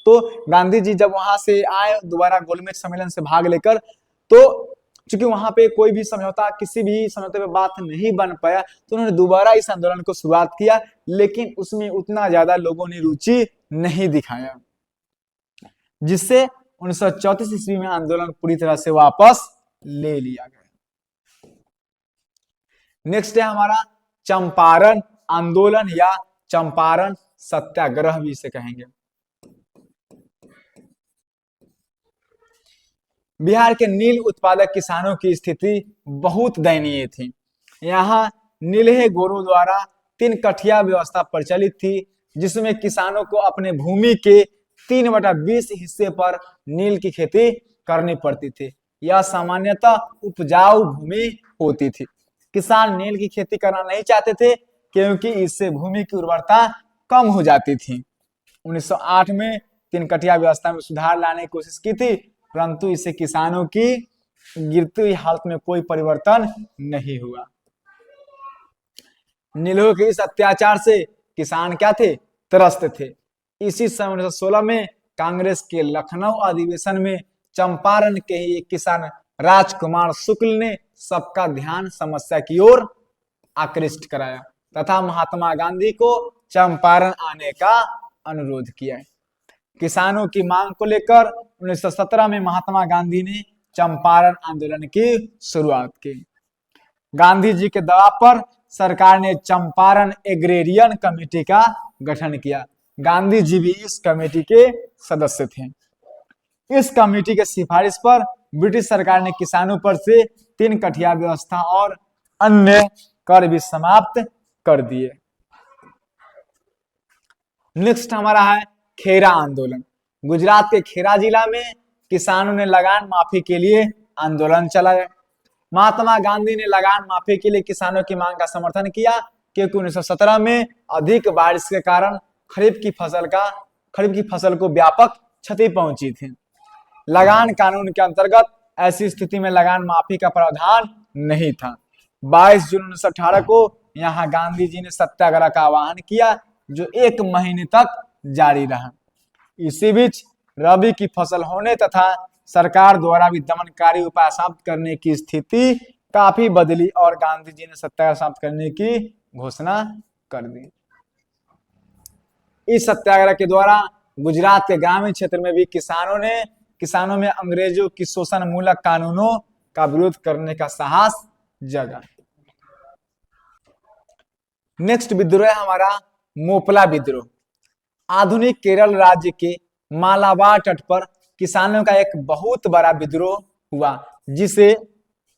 तो गांधी जी जब वहां से आए दोबारा गोलमेज सम्मेलन से भाग लेकर, तो चूंकि वहां पे कोई भी समझौता, किसी भी समझौते पे बात नहीं बन पाया, तो उन्होंने दोबारा इस आंदोलन को शुरुआत किया, लेकिन उसमें उतना ज्यादा लोगों ने रुचि नहीं दिखाया, जिससे 1934 ईस्वी में आंदोलन पूरी तरह से वापस ले लिया गया। नेक्स्ट है हमारा चंपारण आंदोलन या चंपारण सत्याग्रह भी इसे कहेंगे। बिहार के नील उत्पादक किसानों की स्थिति बहुत दयनीय थी। यहाँ नीलहे गोरों द्वारा 3 कठिया व्यवस्था प्रचलित थी, जिसमें किसानों को अपने भूमि के 3/20 हिस्से पर नील की खेती करनी पड़ती थी। यह सामान्यतः उपजाऊ भूमि होती थी। किसान नील की खेती करना नहीं चाहते थे क्योंकि इससे भूमि की उर्वरता कम हो जाती थी। 1908 में 3 कटिया व्यवस्था में सुधार लाने की कोशिश की थी, परंतु इससे किसानों की गिरती हुई हालत में कोई परिवर्तन नहीं हुआ। नीलों के इस अत्याचार से किसान क्या थे? त्रस्त थे। इसी समय 1916 में कांग्रेस के लखनऊ अधिवेशन में चंपारण के ही एक किसान राजकुमार शुक्ल ने सबका ध्यान समस्या की ओर आकृष्ट कराया तथा महात्मा गांधी को चंपारण आने का अनुरोध किया। किसानों की मांग को लेकर 1917 में महात्मा गांधी ने चंपारण आंदोलन की शुरुआत की। गांधी जी के दबाव पर सरकार ने चंपारण एग्रेरियन कमेटी का गठन किया। गांधी जी भी इस कमेटी के सदस्य थे। इस कमेटी के सिफारिश पर ब्रिटिश सरकार ने किसानों पर से 3 कटिया व्यवस्था और अन्य कर भी समाप्त कर दिए। नेक्स्ट हमारा है खेरा आंदोलन। गुजरात के खेरा जिला में किसानों ने लगान माफी के लिए आंदोलन चलाया। महात्मा गांधी ने लगान माफी के लिए किसानों की मांग का समर्थन किया क्योंकि 1917 में अधिक बारिश के कारण खरीफ की फसल को व्यापक क्षति पहुंची थी। लगान कानून के अंतर्गत ऐसी स्थिति में लगान माफी का प्रावधान नहीं था। 22 जून 1918 को यहाँ गांधी जी ने सत्याग्रह का आह्वान किया जो 1 महीने तक जारी रहा। इसी बीच रबी की फसल होने तथा सरकार द्वारा भी दमनकारी उपाय समाप्त करने की स्थिति काफी बदली और गांधी जी ने सत्याग्रह समाप्त करने की घोषणा कर दी। इस सत्याग्रह के द्वारा गुजरात के ग्रामीण क्षेत्र में भी किसानों में अंग्रेजों की शोषण मूलक कानूनों का विरोध करने का साहस जगा। नेक्स्ट विद्रोह है हमारा मोपला विद्रोह। आधुनिक केरल राज्य के मालाबार तट पर किसानों का एक बहुत बड़ा विद्रोह हुआ जिसे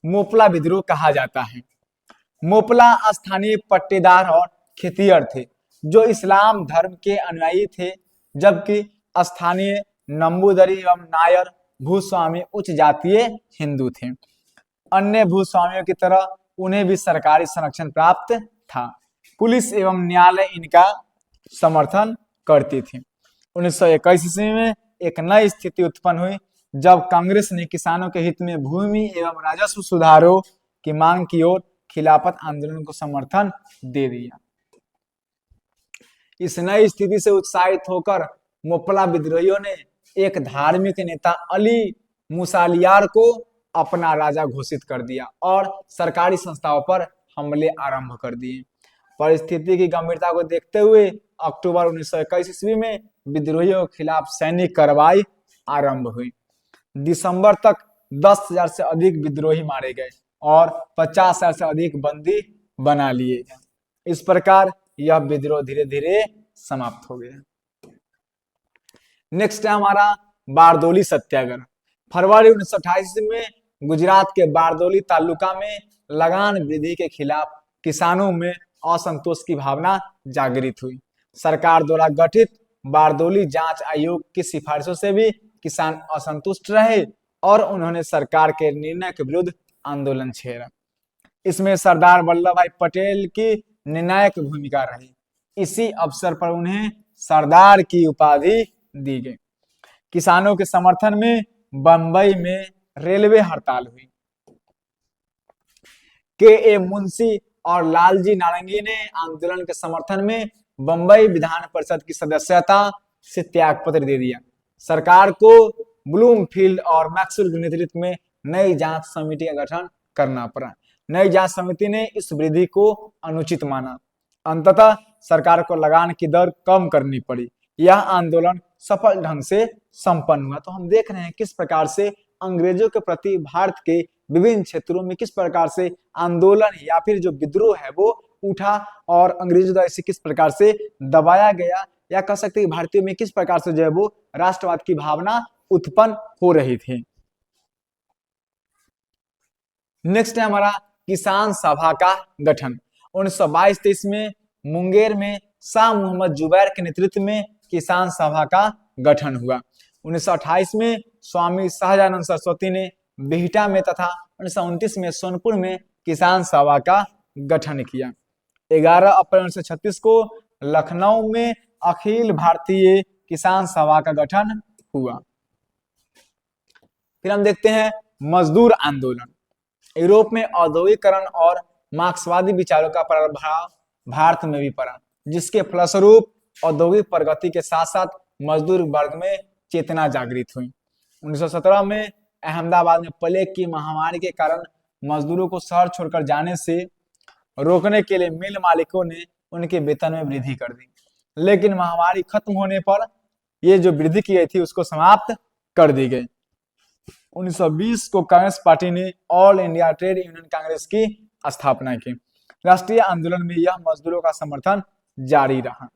मोपला विद्रोह कहा जाता है। मोपला स्थानीय पट्टेदार और खेतिहर थे जो इस्लाम धर्म के अनुयायी थे, जबकि स्थानीय नंबूदरी एवं नायर भूस्वामी उच्च जातीय हिंदू थे। अन्य भूस्वामियों की तरह उन्हें भी सरकारी संरक्षण प्राप्त था। पुलिस एवं न्यायालय इनका समर्थन करती थी। 1921 ईस्वी में एक नई स्थिति उत्पन्न हुई जब कांग्रेस ने किसानों के हित में भूमि एवं राजस्व सुधारों की मांग की ओर खिलाफत आंदोलन को समर्थन दे दिया। इस नई स्थिति से उत्साहित होकर मोपला विद्रोहियों ने एक धार्मिक नेता अली मुसालियार को अपना राजा घोषित कर दिया और सरकारी संस्थाओं पर हमले आरंभ कर दिए। परिस्थिति की गंभीरता को देखते हुए अक्टूबर 1921 ईस्वी में विद्रोहियों के खिलाफ सैनिक कार्रवाई आरंभ हुई। दिसंबर तक 10,000 से अधिक विद्रोही मारे गए और 50,000 से अधिक बंदी बना लिए गए। इस प्रकार यह विद्रोह धीरे धीरे समाप्त हो गया। नेक्स्ट है हमारा बारदोली सत्याग्रह। फरवरी 1928 में गुजरात के बारदोली तालुका में लगान वृद्धि के खिलाफ किसानों में असंतोष की भावना जागृत हुई। सरकार द्वारा गठित बारदोली जांच आयोग की सिफारिशों से भी किसान असंतुष्ट रहे और उन्होंने सरकार के निर्णय के विरुद्ध आंदोलन छेड़ा। इसमें सरदार वल्लभ भाई पटेल की निर्णायक भूमिका रही। इसी अवसर पर उन्हें सरदार की उपाधि दी गई। किसानों के समर्थन में बंबई में रेलवे हड़ताल हुई। के मुंशी और लालजी नारंगी ने आंदोलन के समर्थन में बंबई विधान परिषद की सदस्यता से त्यागपत्र दे दिया। सरकार को ब्लूमफील्ड और मैक्सवेल के नेतृत्व में नई जांच समिति का गठन करना पड़ा। नई जांच समिति ने इस वृद्धि को अनुचित माना। अंततः सरकार को लगान की दर कम करनी पड़ी। यह आंदोलन सफल ढंग से संपन्न हुआ। तो हम देख रहे हैं किस प्रकार से अंग्रेजों के प्रति भारत के विभिन्न क्षेत्रों में किस प्रकार से आंदोलन या फिर जो विद्रोह है वो उठा और अंग्रेजों द्वारा इसे किस प्रकार से दबाया गया, या कह सकते हैं भारतीयों में किस प्रकार से जो है वो राष्ट्रवाद की भावना उत्पन्न हो रही थी। नेक्स्ट है हमारा किसान सभा का गठन। 1922-23 में मुंगेर में शाह मोहम्मद जुबैर के नेतृत्व में किसान सभा का गठन हुआ। 1928 में स्वामी सहजानंद सरस्वती ने बिहटा में तथा 1929 में सोनपुर में किसान सभा का गठन किया। 11 अप्रैल 1936 को लखनऊ में अखिल भारतीय किसान सभा का गठन हुआ। फिर हम देखते हैं मजदूर आंदोलन। यूरोप में औद्योगिकरण और मार्क्सवादी विचारों का प्रभाव भारत में भी पड़ा, जिसके फलस्वरूप औद्योगिक प्रगति के साथ साथ मजदूर वर्ग में चेतना जागृत हुई। 1917 में अहमदाबाद में प्लेग की महामारी के कारण मजदूरों को शहर छोड़कर जाने से रोकने के लिए मिल मालिकों ने उनके वेतन में वृद्धि कर दी, लेकिन महामारी खत्म होने पर ये जो वृद्धि की गई थी उसको समाप्त कर दी गई। 1920 को कांग्रेस पार्टी ने all India trade union Congress की स्थापना की। राष्ट्रीय आंदोलन में यह मजदूरों का समर्थन जारी रहा।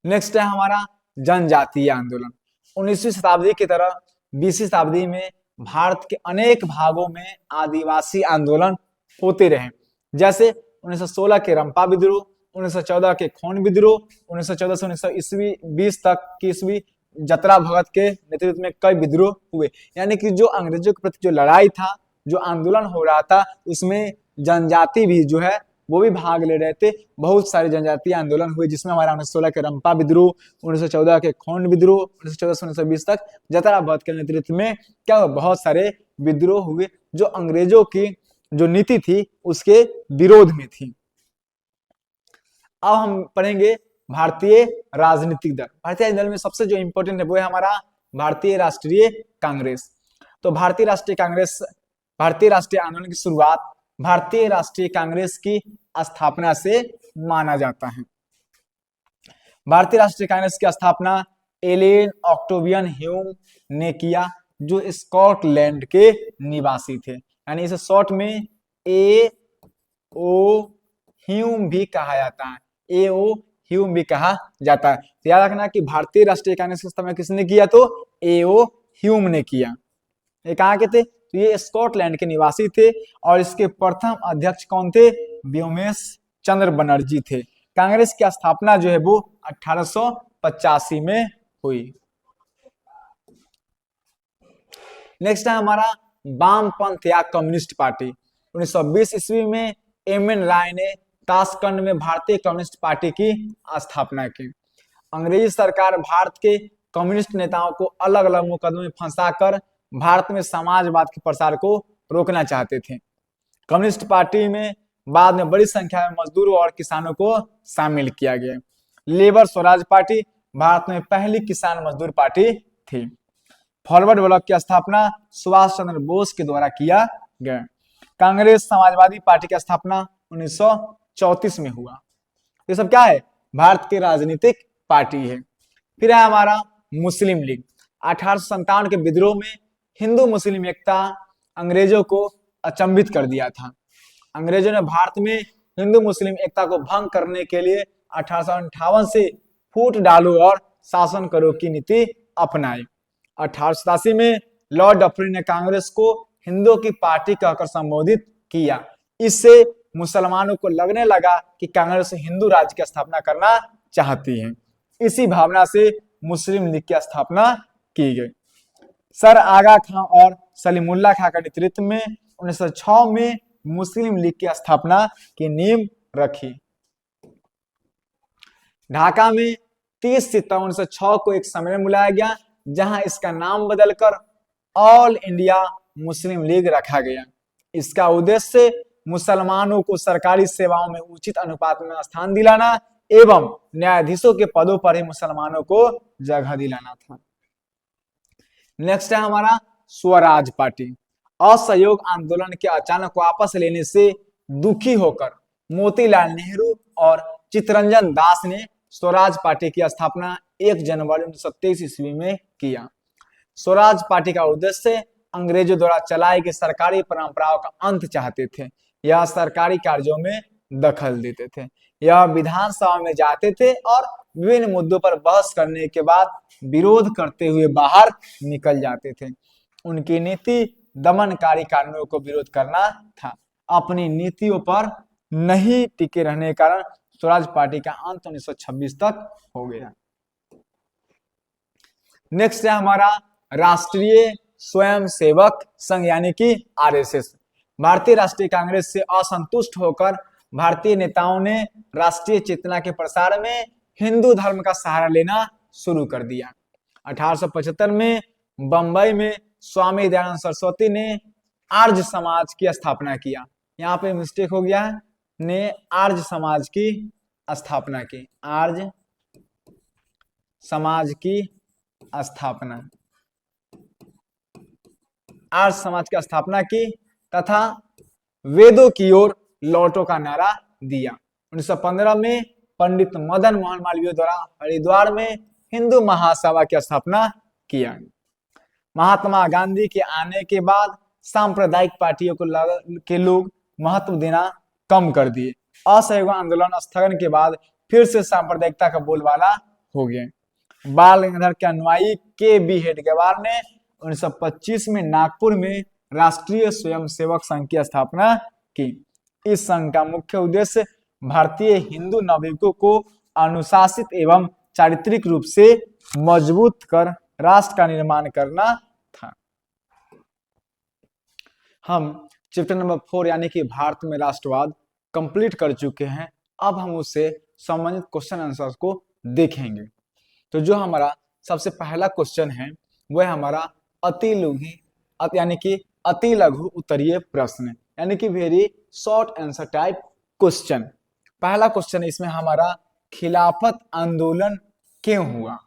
नेक्स्ट है हमारा जनजातीय आंदोलन। 19वीं शताब्दी की तरह 20वीं शताब्दी में भारत के अनेक भागों में आदिवासी आंदोलन होते रहे, जैसे 1916 के रंपा विद्रोह, 1914 के खोन विद्रोह, 1914 से 1920 तक की ईस्वी जतरा भगत के नेतृत्व में कई विद्रोह हुए। यानी कि जो अंग्रेजों के प्रति जो लड़ाई था, जो आंदोलन हो रहा था, उसमें जनजाति भी जो है वो भी भाग ले रहे थे। बहुत सारे जनजातीय आंदोलन हुए, जिसमें हमारा 1916 के रंपा विद्रोह, 1914 के खोन विद्रोह, 1914 से 1920 तक जतरा भगत के नेतृत्व में क्या हुआ, बहुत सारे विद्रोह हुए जो अंग्रेजों की जो नीति थी उसके विरोध में थी। अब हम पढ़ेंगे भारतीय राजनीतिक दल। भारतीय राजनीतिक दल में सबसे जो इंपॉर्टेंट है वो है हमारा भारतीय राष्ट्रीय कांग्रेस। तो भारतीय राष्ट्रीय आंदोलन की शुरुआत भारतीय राष्ट्रीय कांग्रेस की स्थापना से माना जाता है। भारतीय राष्ट्रीय कांग्रेस की स्थापना एलेन ऑक्टेवियन ह्यूम ने किया, जो स्कॉटलैंड के निवासी थे। यानी इसे शॉर्ट में A.O. ह्यूम भी कहा जाता है, A.O. ह्यूम भी कहा जाता है। तो याद रखना कि भारतीय राष्ट्रीय कांग्रेस की स्थापना किसने किया, तो A.O. ह्यूम ने किया। ये कहाँ के थे, तो ये स्कॉटलैंड के निवासी थे और इसके प्रथम अध्यक्ष कौन थे, व्योमेश चंद्र बनर्जी थे। कांग्रेस की स्थापना जो है वो 1885 में हुई। नेक्स्ट है हमारा वामपंथ या कम्युनिस्ट पार्टी। 1920 ईस्वी में एम.एन. राय ने ताशकंद में भारतीय कम्युनिस्ट पार्टी की स्थापना की। अंग्रेजी सरकार भारत के कम्युनिस्ट नेताओं को अलग अलग मुकदमों में फंसाकर भारत में समाजवाद के प्रसार को रोकना चाहते थे। कम्युनिस्ट पार्टी में बाद में बड़ी संख्या में मजदूरों और किसानों को शामिल किया गया। लेबर स्वराज पार्टी भारत में पहली किसान मजदूर पार्टी थी। फॉरवर्ड ब्लॉक की स्थापना सुभाष चंद्र बोस के द्वारा किया गया। कांग्रेस समाजवादी पार्टी की स्थापना 1934 में हुआ। ये सब क्या है, भारत की राजनीतिक पार्टी है। फिर है हमारा मुस्लिम लीग। 1857 के विद्रोह में हिंदू मुस्लिम एकता अंग्रेजों को अचंभित कर दिया था। अंग्रेजों ने भारत में हिंदू मुस्लिम एकता को भंग करने के लिए 1858 से फूट डालो और शासन करो की नीति अपनाई। 1887 में लॉर्ड डफरिन ने कांग्रेस को हिंदुओं की पार्टी कहकर संबोधित किया। इससे मुसलमानों को लगने लगा कि कांग्रेस हिंदू राज्य की स्थापना करना चाहती है। इसी भावना से मुस्लिम लीग की स्थापना की गई। सर आगा खां और सलीमुल्लाह खां के नेतृत्व में 1906 में मुस्लिम लीग की स्थापना की नींव रखी। ढाका में 30 सितंबर 1906 को एक सम्मेलन बुलाया गया, जहां इसका नाम बदलकर ऑल इंडिया मुस्लिम लीग रखा गया। इसका उद्देश्य मुसलमानों को सरकारी सेवाओं में उचित अनुपात में स्थान दिलाना एवं न्यायाधीशों के पदों पर ही मुसलमानों को जगह दिलाना था। नेक्स्ट है हमारा स्वराज पार्टी। असहयोग आंदोलन के अचानक वापस लेने से दुखी होकर मोतीलाल नेहरू और चित्तरंजन दास ने स्वराज पार्टी की स्थापना 1 जनवरी 1927 ईस्वी में किया। स्वराज पार्टी का उद्देश्य अंग्रेजों द्वारा चलाई गई सरकारी परंपराओं का अंत चाहते थे। यह सरकारी कार्यों में दखल देते थे। यह विधानसभा में जाते थे और विभिन्न मुद्दों पर बहस करने के बाद विरोध करते हुए बाहर निकल जाते थे। उनकी नीति दमनकारी कानूनों को विरोध करना था। अपनी नीतियों पर नहीं टिके रहने के कारण स्वराज पार्टी का अंत 1926 तक हो गया। नेक्स्ट है हमारा राष्ट्रीय स्वयंसेवक संघ यानी कि आरएसएस। भारतीय राष्ट्रीय कांग्रेस से असंतुष्ट होकर भारतीय नेताओं ने राष्ट्रीय चेतना के प्रसार में हिंदू धर्म का सहारा लेना शुरू कर दिया। 1875 में बंबई में स्वामी दयानंद सरस्वती ने आर्य समाज की स्थापना किया। यहाँ पे मिस्टेक हो गया, ने आर्य समाज की स्थापना की, आर्य समाज की स्थापना, आर्य समाज की स्थापना की तथा वेदों की ओर लौटो का नारा दिया। 1915 में पंडित मदन मोहन मालवीय द्वारा हरिद्वार में हिंदू महासभा की स्थापना किया। महात्मा गांधी के आने के बाद सांप्रदायिक पार्टियों के लोग महत्व देना कम कर दिए। असहयोग आंदोलन स्थगन के बाद फिर से सांप्रदायिकता का बोलबाला हो गया। बाल गंगाधर के अनुयायी के बी हेडगेवार ने 1925 में नागपुर में राष्ट्रीय स्वयंसेवक संघ की स्थापना की। इस संघ का मुख्य उद्देश्य भारतीय हिंदू नवयुवकों को अनुशासित एवं चारित्रिक रूप से मजबूत कर राष्ट्र का निर्माण करना था। हम चैप्टर नंबर 4 यानी कि भारत में राष्ट्रवाद कंप्लीट कर चुके हैं। अब हम उससे संबंधित क्वेश्चन आंसर को देखेंगे। तो जो हमारा सबसे पहला क्वेश्चन है वह हमारा अति लघु यानी कि अति लघु उत्तरीय प्रश्न यानी कि very short answer type question. पहला क्वेश्चन इसमें हमारा खिलाफत आंदोलन क्यों हुआ।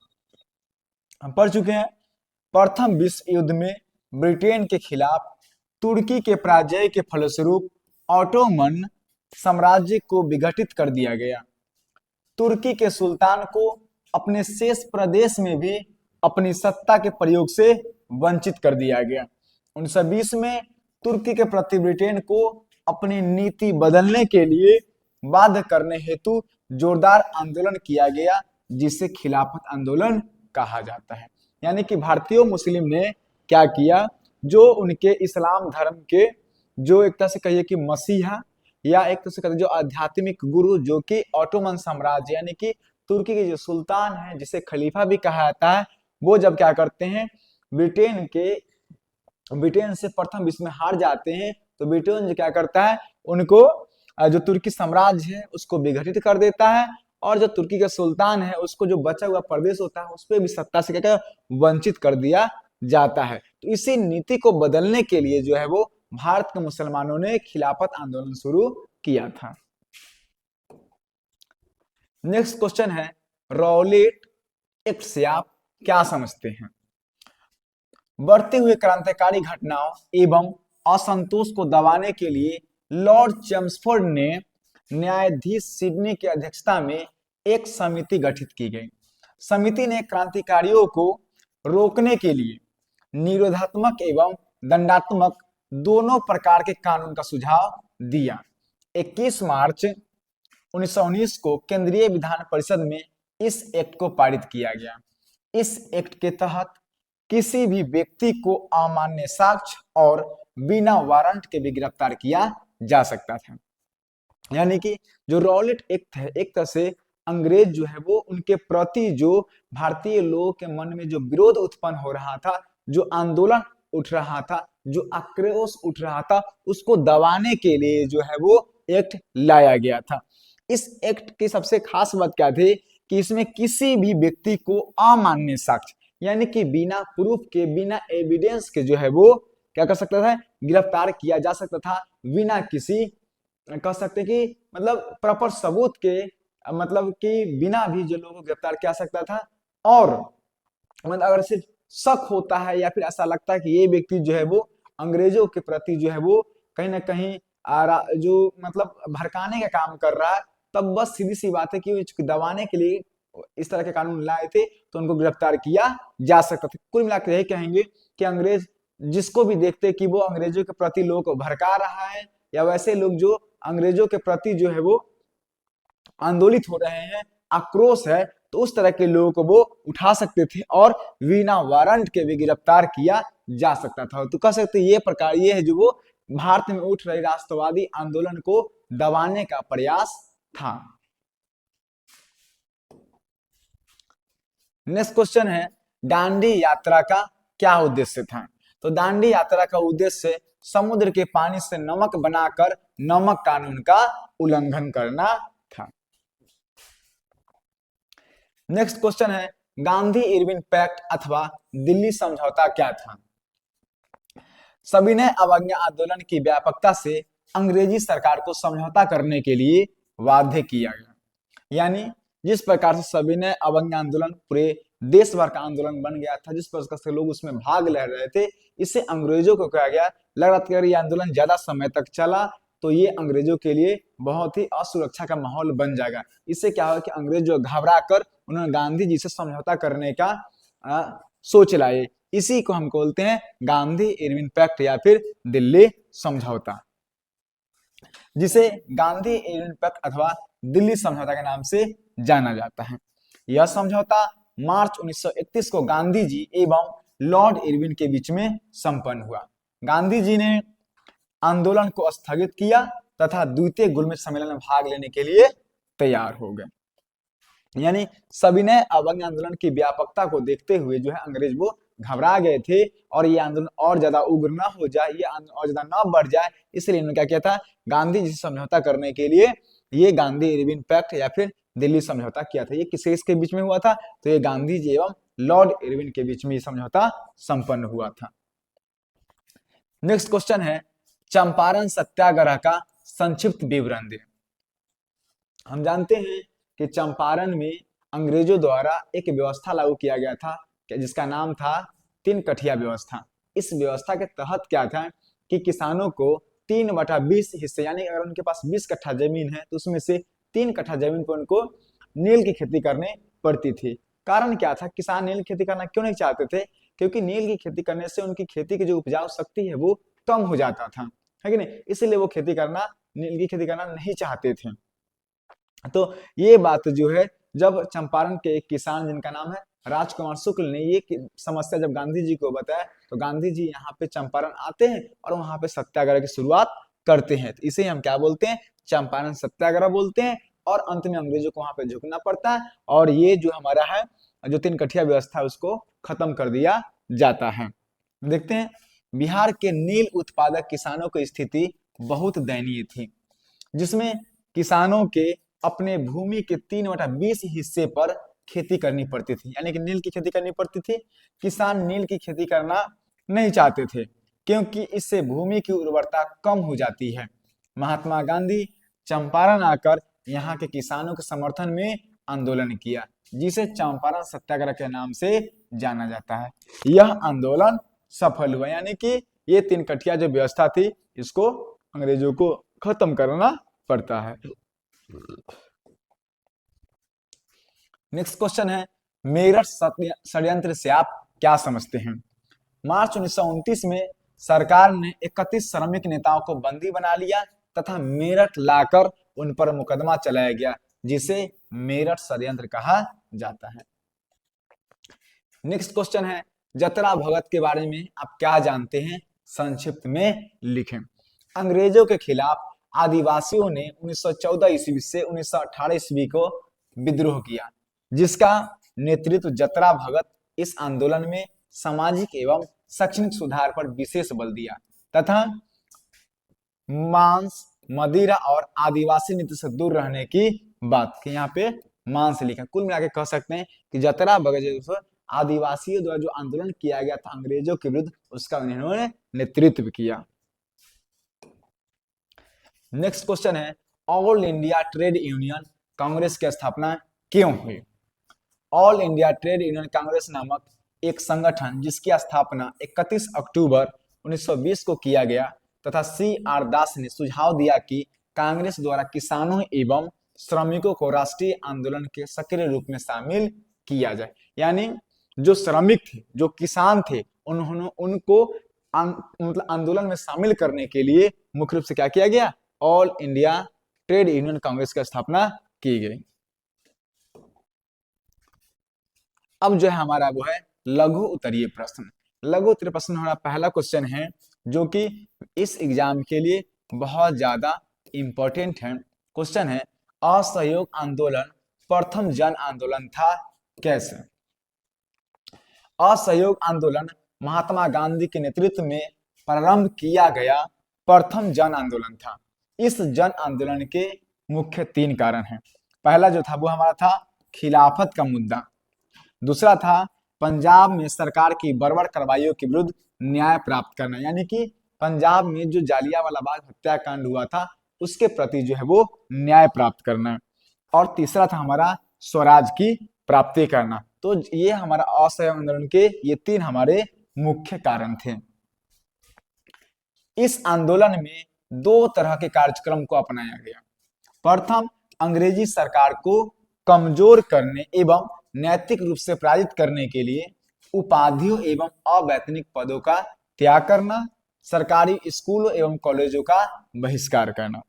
हम पढ़ चुके हैं प्रथम विश्व युद्ध में ब्रिटेन के खिलाफ तुर्की के पराजय के फलस्वरूप ऑटोमन साम्राज्य को विघटित कर दिया गया। तुर्की के सुल्तान को अपने शेष प्रदेश में भी अपनी सत्ता के प्रयोग से वंचित कर दिया गया। 1920 में तुर्की के प्रति ब्रिटेन को अपनी नीति बदलने के लिए बाध्य करने हेतु जोरदार आंदोलन किया गया जिसे खिलाफत आंदोलन कहा जाता है। यानी कि भारतीय मुस्लिम ने क्या किया, जो उनके इस्लाम धर्म के जो एक तरह से कहिए कि मसीहा या एक तरह से कहते जो आध्यात्मिक गुरु जो कि ऑटोमन साम्राज्य यानी कि तुर्की के जो सुल्तान है जिसे खलीफा भी कहा जाता है, वो जब क्या करते हैं ब्रिटेन से प्रथम विश्व में हार जाते हैं तो ब्रिटेन जो क्या करता है उनको जो तुर्की साम्राज्य है उसको विघटित कर देता है और जो तुर्की का सुल्तान है उसको जो बचा हुआ प्रदेश होता है उस पर भी सत्ता से क्या वंचित कर दिया जाता है। तो इसी नीति को बदलने के लिए जो है वो भारत के मुसलमानों ने खिलाफत आंदोलन शुरू किया था। नेक्स्ट क्वेश्चन है रॉलेट एक्ट से आप क्या समझते हैं। बढ़ते हुए क्रांतिकारी घटनाओं एवं असंतोष को दबाने के लिए लॉर्ड चेम्सफोर्ड ने न्यायाधीश सिडनी की अध्यक्षता में एक समिति गठित की गई। समिति ने क्रांतिकारियों को रोकने के लिए निरोधात्मक एवं दंडात्मक दोनों प्रकार के कानून का सुझाव दिया। 21 मार्च 1919 को केंद्रीय विधान परिषद में इस एक्ट को पारित किया गया। इस एक्ट के तहत किसी भी व्यक्ति को अमान्य साक्ष्य और बिना वारंट के भी गिरफ्तार किया जा सकता था। यानी कि जो रॉलेट एक्ट है एक तरह से अंग्रेज जो है वो उनके प्रति जो भारतीय लोगों के मन में जो विरोध उत्पन्न हो रहा था, जो आंदोलन उठ रहा था, जो आक्रोश उठ रहा था, उसको दबाने के लिए जो है वो एक्ट लाया गया था। इस एक्ट की सबसे खास बात क्या थी कि इसमें किसी भी व्यक्ति को अमान्य साक्ष्य यानी कि बिना प्रूफ के बिना एविडेंस के जो है वो क्या कर सकता था, गिरफ्तार किया जा सकता था बिना किसी कह सकते कि मतलब प्रॉपर सबूत के, मतलब कि बिना भी जो लोगों को गिरफ्तार किया सकता था। और मतलब अगर सिर्फ शक होता है या फिर ऐसा लगता है कि ये व्यक्ति जो है वो अंग्रेजों के प्रति जो है वो कहीं ना कहीं जो मतलब भड़काने का काम कर रहा है, तब बस सीधी सी बात है कि दबाने के लिए इस तरह के कानून लाए थे तो उनको गिरफ्तार किया जा सकता था। कुल मिलाकर यही कहेंगे कि अंग्रेज जिसको भी देखते कि वो अंग्रेजों के प्रति लोगों को भड़का रहा है या वैसे लोग जो अंग्रेजों के प्रति जो है वो आंदोलित हो रहे हैं, आक्रोश है, तो उस तरह के लोगों को वो उठा सकते थे और बिना वारंट के भी गिरफ्तार किया जा सकता था। तो कह सकते ये प्रकार ये है जो वो भारत में उठ रहे राष्ट्रवादी आंदोलन को दबाने का प्रयास था। नेक्स्ट क्वेश्चन है दांडी यात्रा का क्या उद्देश्य था? तो दांडी यात्रा का उद्देश्य समुद्र के पानी से नमक बनाकर नमक कानून का उल्लंघन करना था। नेक्स्ट क्वेश्चन है, गांधी इरविन पैक्ट अथवा दिल्ली समझौता क्या था? सविनय अवज्ञा आंदोलन की व्यापकता से अंग्रेजी सरकार को समझौता करने के लिए बाध्य किया गया। यानी जिस प्रकार से सविनय अवज्ञा आंदोलन पूरे देश भर का आंदोलन बन गया था, जिस प्रकार से लोग उसमें भाग ले रहे थे, इससे अंग्रेजों को कहा गया, लग रहा था कि अगर ये आंदोलन ज्यादा समय तक चला तो ये अंग्रेजों के लिए बहुत ही असुरक्षा का माहौल बन जाएगा। इससे क्या हुआ कि अंग्रेज जो घबरा कर उन्होंने गांधी जी से समझौता करने का सोच लाए। इसी को हम बोलते हैं गांधी इरविन पैक्ट या फिर दिल्ली समझौता, जिसे गांधी इरविन पैक्ट अथवा दिल्ली समझौता के नाम से जाना जाता है। यह समझौता मार्च 1931 को गांधी जी एवं लॉर्ड इरविन के बीच में संपन्न हुआ। गांधी जी ने आंदोलन को स्थगित किया तथा द्वितीय गुलमेज सम्मेलन में भाग लेने के लिए तैयार हो गए। यानी सविनय अवज्ञा आंदोलन की व्यापकता को देखते हुए जो है अंग्रेज वो घबरा गए थे और ये आंदोलन और ज्यादा उग्र न हो जाए, ये आंदोलन और ज्यादा न बढ़ जाए, इसलिए इन्होंने क्या किया था, गांधी जी से समझौता करने के लिए ये गांधी इरविन पैक्ट या फिर दिल्ली समझौता किया था। ये किसके बीच में हुआ था? तो ये गांधी जी एवं लॉर्ड इरविन के बीच में समझौता संपन्न हुआ था। नेक्स्ट क्वेश्चन है, चंपारण सत्याग्रह का संक्षिप्त विवरण दें। हम जानते हैं कि चंपारण में अंग्रेजों द्वारा एक व्यवस्था लागू किया गया था जिसका नाम था 3 कठिया व्यवस्था। इस व्यवस्था के तहत क्या था कि किसानों को 3/20 हिस्से, यानी अगर उनके पास 20 कट्ठा जमीन है तो उसमें से 3 कट्ठा जमीन पर उनको नील की खेती करनी पड़ती थी। कारण क्या था, किसान नील की खेती करना क्यों नहीं चाहते थे? क्योंकि नील की खेती करने से उनकी खेती की जो उपजाऊ शक्ति है वो कम हो जाता था, है कि नहीं? इसलिए वो नील की खेती करना नहीं चाहते थे। तो ये बात जो है, जब चंपारण के एक किसान जिनका नाम है राजकुमार शुक्ल ने ये समस्या जब गांधी जी को बताया तो गांधी जी यहाँ पे चंपारण आते हैं और वहां पे सत्याग्रह की शुरुआत करते हैं। तो इसे हम क्या बोलते हैं? चंपारण सत्याग्रह बोलते हैं। और अंत में अंग्रेजों को वहां पे झुकना पड़ता है और ये जो हमारा है जो 3 कठिया व्यवस्था है उसको खत्म कर दिया जाता है। देखते हैं, बिहार के नील उत्पादक किसानों की स्थिति बहुत दयनीय थी, जिसमें किसानों के अपने भूमि के 3/20 हिस्से पर खेती करनी पड़ती थी, यानी कि नील की खेती करनी पड़ती थी। किसान नील की खेती करना नहीं चाहते थे क्योंकि इससे भूमि की उर्वरता कम हो जाती है। महात्मा गांधी चंपारण आकर यहाँ के किसानों के समर्थन में आंदोलन किया, जिसे चंपारण सत्याग्रह के नाम से जाना जाता है। यह आंदोलन सफल हुआ, यानी कि ये 3 कठिया जो व्यवस्था थी इसको अंग्रेजों को खत्म करना पड़ता है। नेक्स्ट क्वेश्चन है, मेरठ षड्यंत्र से आप क्या समझते हैं? मार्च 1929 में सरकार ने 31 श्रमिक नेताओं को बंदी बना लिया तथा मेरठ लाकर उन पर मुकदमा चलाया गया, जिसे मेरठ षड्यंत्र कहा जाता है। नेक्स्ट क्वेश्चन है, जतरा भगत के बारे में आप क्या जानते हैं? संक्षिप्त में लिखें। अंग्रेजों के खिलाफ आदिवासियों ने 1914 ईस्वी से 1918 ईस्वी को विद्रोह किया, जिसका नेतृत्व जतरा भगत इस आंदोलन में सामाजिक एवं शैक्षणिक सुधार पर विशेष बल दिया तथा मांस, मदिरा और आदिवासी नीति से दूर रहने की बात की। यहाँ पे मांस लिखा। कुल मिला के कह सकते हैं कि जतरा भगत आदिवासियों द्वारा जो आंदोलन किया गया था अंग्रेजों के विरुद्ध, उसका उन्होंने नेतृत्व किया। नेक्स्ट क्वेश्चन है, all India trade union Congress की स्थापना क्यों हुई? All India trade union Congress नामक एक संगठन जिसकी स्थापना 31 अक्टूबर 1920 को किया गया तथा C.R. दास ने सुझाव दिया कि कांग्रेस द्वारा किसानों एवं श्रमिकों को राष्ट्रीय आंदोलन के सक्रिय रूप में शामिल किया जाए। यानी जो श्रमिक थे, जो किसान थे, उन्होंने उनको मतलब आंदोलन में शामिल करने के लिए मुख्य रूप से क्या किया गया? All India trade union Congress की स्थापना की गई। अब जो है हमारा वो है लघु उत्तरीय प्रश्न। लघु उत्तरीय प्रश्न हमारा पहला क्वेश्चन है जो कि इस एग्जाम के लिए बहुत ज्यादा इंपॉर्टेंट है। क्वेश्चन है, असहयोग आंदोलन प्रथम जन आंदोलन था कैसे? असहयोग आंदोलन महात्मा गांधी के नेतृत्व में प्रारंभ किया गया प्रथम जन आंदोलन था। इस जन आंदोलन के मुख्य 3 कारण हैं। पहला जो था वो हमारा था खिलाफत का मुद्दा, दूसरा था पंजाब में सरकार की बर्बर कार्रवाइयों के विरुद्ध न्याय प्राप्त करना, यानी कि पंजाब में जो जालियांवाला बाग हत्याकांड हुआ था उसके प्रति जो है वो न्याय प्राप्त करना, और तीसरा था हमारा स्वराज की प्राप्ति करना। तो ये हमारा असहयोग आंदोलन के ये 3 हमारे मुख्य कारण थे। इस आंदोलन में 2 तरह के कार्यक्रम को अपनाया गया। प्रथम, अंग्रेजी सरकार को कमजोर करने एवं नैतिक रूप से पराजित करने के लिए उपाधियों एवं अवैतनिक पदों का त्याग करना, सरकारी स्कूलों एवं कॉलेजों का बहिष्कार करना।